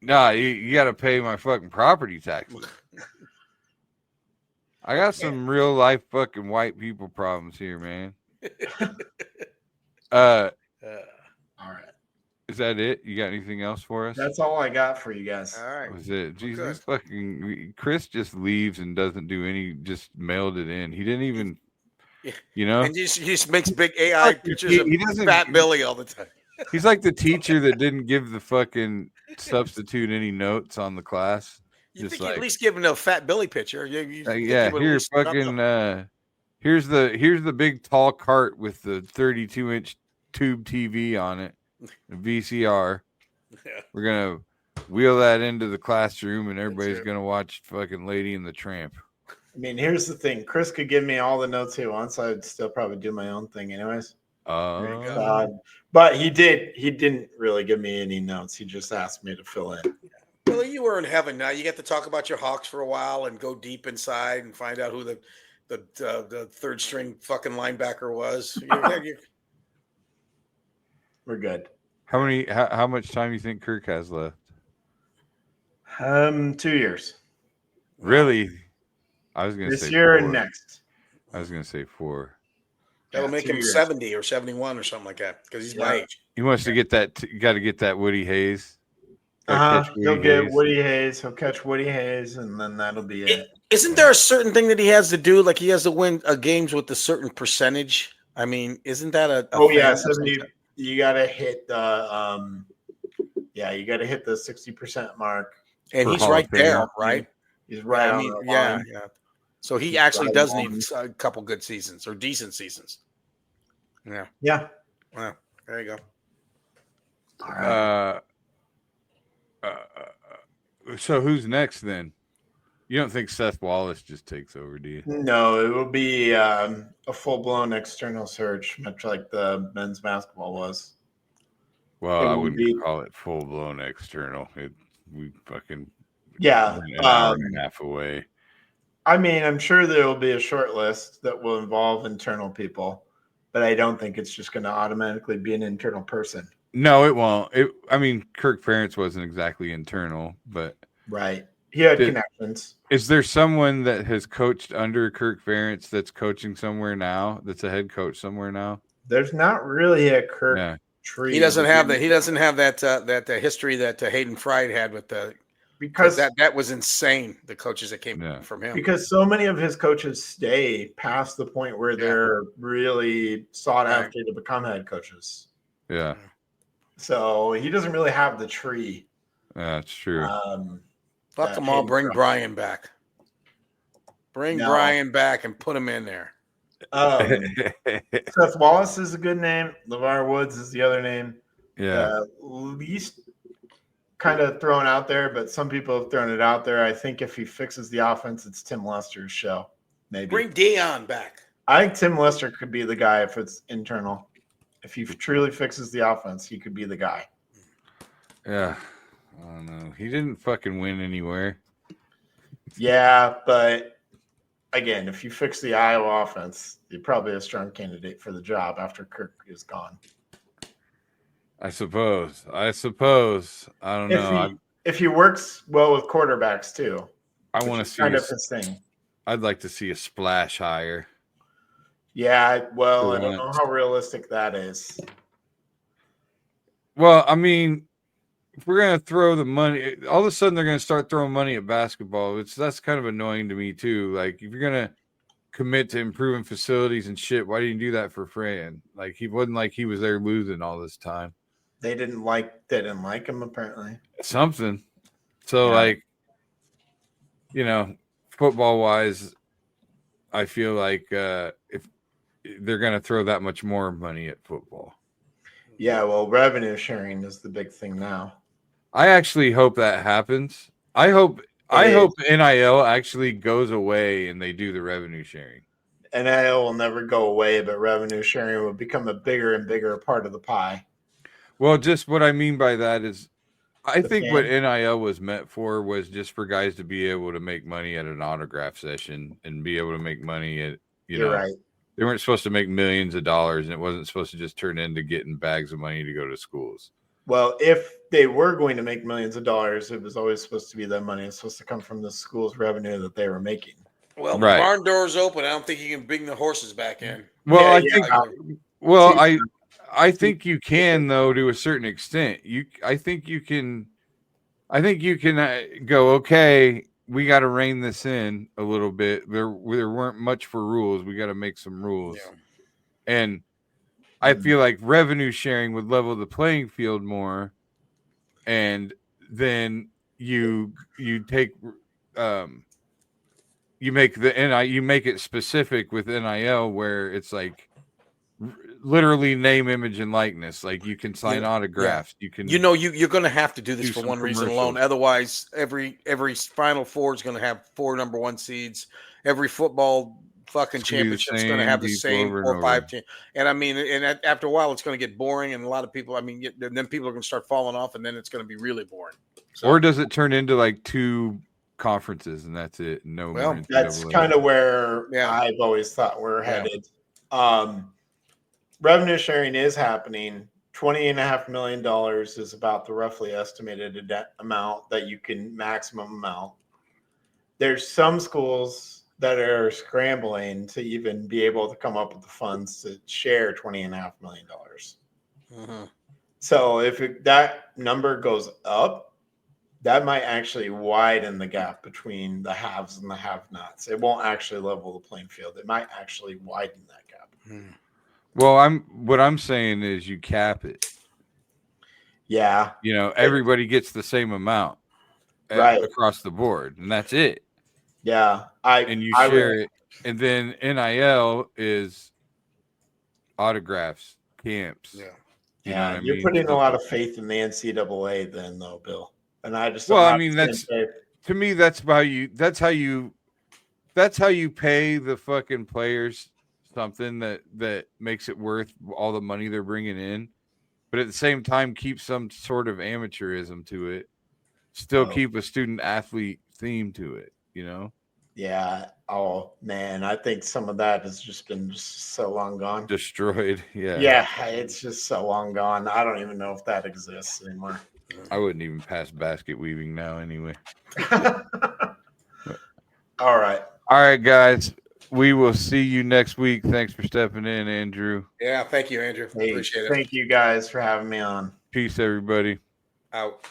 No, you got to pay my fucking property taxes. I got some real life fucking white people problems here, man. All right. Is that it? You got anything else for us? That's all I got for you guys. All right. Was it? Jesus, fucking Chris just leaves and doesn't do any. Just mailed it in. He didn't even. And he just makes big AI pictures of Fat Billy all the time. He's like the teacher that didn't give the fucking substitute any notes on the class. You think at least give him a Fat Billy picture? Here's fucking. Here's the big tall cart with the 32-inch tube TV on it, a VCR. Yeah. We're gonna wheel that into the classroom, and everybody's gonna watch fucking Lady and the Tramp. I mean, here's the thing: Chris could give me all the notes he wants. I'd still probably do my own thing, anyways. But he didn't really give me any notes. He just asked me to fill in. Well, you were in heaven now. You get to talk about your Hawks for a while and go deep inside and find out who the third string fucking linebacker was. We're good. How much time do you think Kirk has left? 2 years. Really? I was gonna say this year 4. and next. I was gonna say 4. That'll make him 70 or 71 or something like that because he's my age. He wants to get that. You got to get that Woody Hayes. He'll get Woody Hayes. He'll catch Woody Hayes, and then that'll be it. Isn't there a certain thing that he has to do? Like he has to win games with a certain percentage. I mean, isn't that 70. You got to hit the you got to hit the 60% mark. And he's right there, right? He's right on the line. Yeah. So he actually does need a couple good seasons or decent seasons. Yeah. Yeah. Wow. There you go. All right. So who's next then? You don't think Seth Wallace just takes over, do you? No, it will be a full-blown external search, much like the men's basketball was. Well, I wouldn't call it full-blown external. We fucking an hour and a half away. I mean, I'm sure there will be a short list that will involve internal people, but I don't think it's just going to automatically be an internal person. No, it won't. Kirk Ferentz wasn't exactly internal, but right. He had connections. Is there someone that has coached under Kirk Ferentz that's coaching somewhere now? That's a head coach somewhere now? There's not really a Kirk tree. He doesn't have that. He doesn't have that history that Hayden Fried had with because that was insane. The coaches that came from him, because so many of his coaches stay past the point where they're really sought after to become head coaches. Yeah. So he doesn't really have the tree. That's true. Fuck them all. Bring Brian back. Brian back and put him in there. Seth Wallace is a good name. LeVar Woods is the other name. Yeah. kind of thrown out there, but some people have thrown it out there. I think if he fixes the offense, it's Tim Lester's show. Maybe bring Deion back. I think Tim Lester could be the guy if it's internal. If he truly fixes the offense, he could be the guy. Yeah. I don't know. He didn't fucking win anywhere. Yeah, but again, if you fix the Iowa offense, you're probably a strong candidate for the job after Kirk is gone. I suppose. I don't know. If he works well with quarterbacks too. I want to see kind of his thing. I'd like to see a splash hire. Yeah, well, I don't know how realistic that is. Well, I mean, if we're gonna throw the money, all of a sudden they're gonna start throwing money at basketball. That's kind of annoying to me too. Like, if you're gonna commit to improving facilities and shit, why didn't you do that for Fran? Like, he wasn't like he was there losing all this time. They didn't like him apparently. Something. So like, football wise, I feel like if they're gonna throw that much more money at football. Yeah, well, revenue sharing is the big thing now. I actually hope that happens. I hope NIL actually goes away and they do the revenue sharing. NIL will never go away, but revenue sharing will become a bigger and bigger part of the pie. Well, just what I mean by that is I think what NIL was meant for was just for guys to be able to make money at an autograph session and be able to make money at, You're right. They weren't supposed to make millions of dollars, and it wasn't supposed to just turn into getting bags of money to go to schools. Well, if they were going to make millions of dollars, it was always supposed to be that money. It's supposed to come from the school's revenue that they were making. Well, the barn door's open. I don't think you can bring the horses back in. Well, I think you can, though, to a certain extent. I think you can go, okay, we got to rein this in a little bit. There weren't much for rules. We got to make some rules. Yeah. And I feel like revenue sharing would level the playing field more. And then you take you make it specific with NIL where it's like literally name, image, and likeness. Like, you can sign autographs. You can, you're going to have to do this for one reason alone. Otherwise, every Final Four is going to have 4 number 1 seeds. Every football fucking championship is going to have the same 4 or 5 teams. And I mean, after a while, it's going to get boring. And a lot of people, then people are going to start falling off, and then it's going to be really boring. So, or does it turn into like 2 conferences and that's it? No, well, that's kind of where I've always thought we're headed. Revenue sharing is happening. $20.5 million is about the roughly estimated amount that you can maximum amount. There's some schools that are scrambling to even be able to come up with the funds to share $20.5 million. Mm-hmm. So if that number goes up, that might actually widen the gap between the haves and the have-nots. It won't actually level the playing field. It might actually widen that gap. Mm. Well, what I'm saying is you cap it. Yeah. Everybody gets the same amount across the board, and that's it. Yeah. And you share it. And then NIL is autographs, camps. Yeah. You're putting a lot of faith in the NCAA then, though, Bill. And I just to me, that's how you pay the fucking players something that makes it worth all the money they're bringing in, but at the same time keep some sort of amateurism to it, still keep a student athlete theme to it, Yeah. Oh man, I think some of that has just been so long gone, destroyed. Yeah, it's just so long gone. I don't even know if that exists anymore. I wouldn't even pass basket weaving now anyway. All right, guys. We will see you next week. Thanks for stepping in, Andrew. Yeah, thank you, Andrew. Appreciate it. Thank you guys for having me on. Peace, everybody. Out.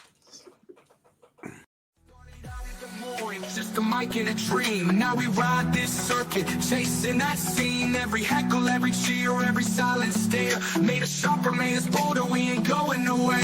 Just a mic and a dream. Now we ride this circuit, chasing that scene. Every heckle, every cheer, every silent stare. Made us sharper, made us bolder. We ain't going nowhere.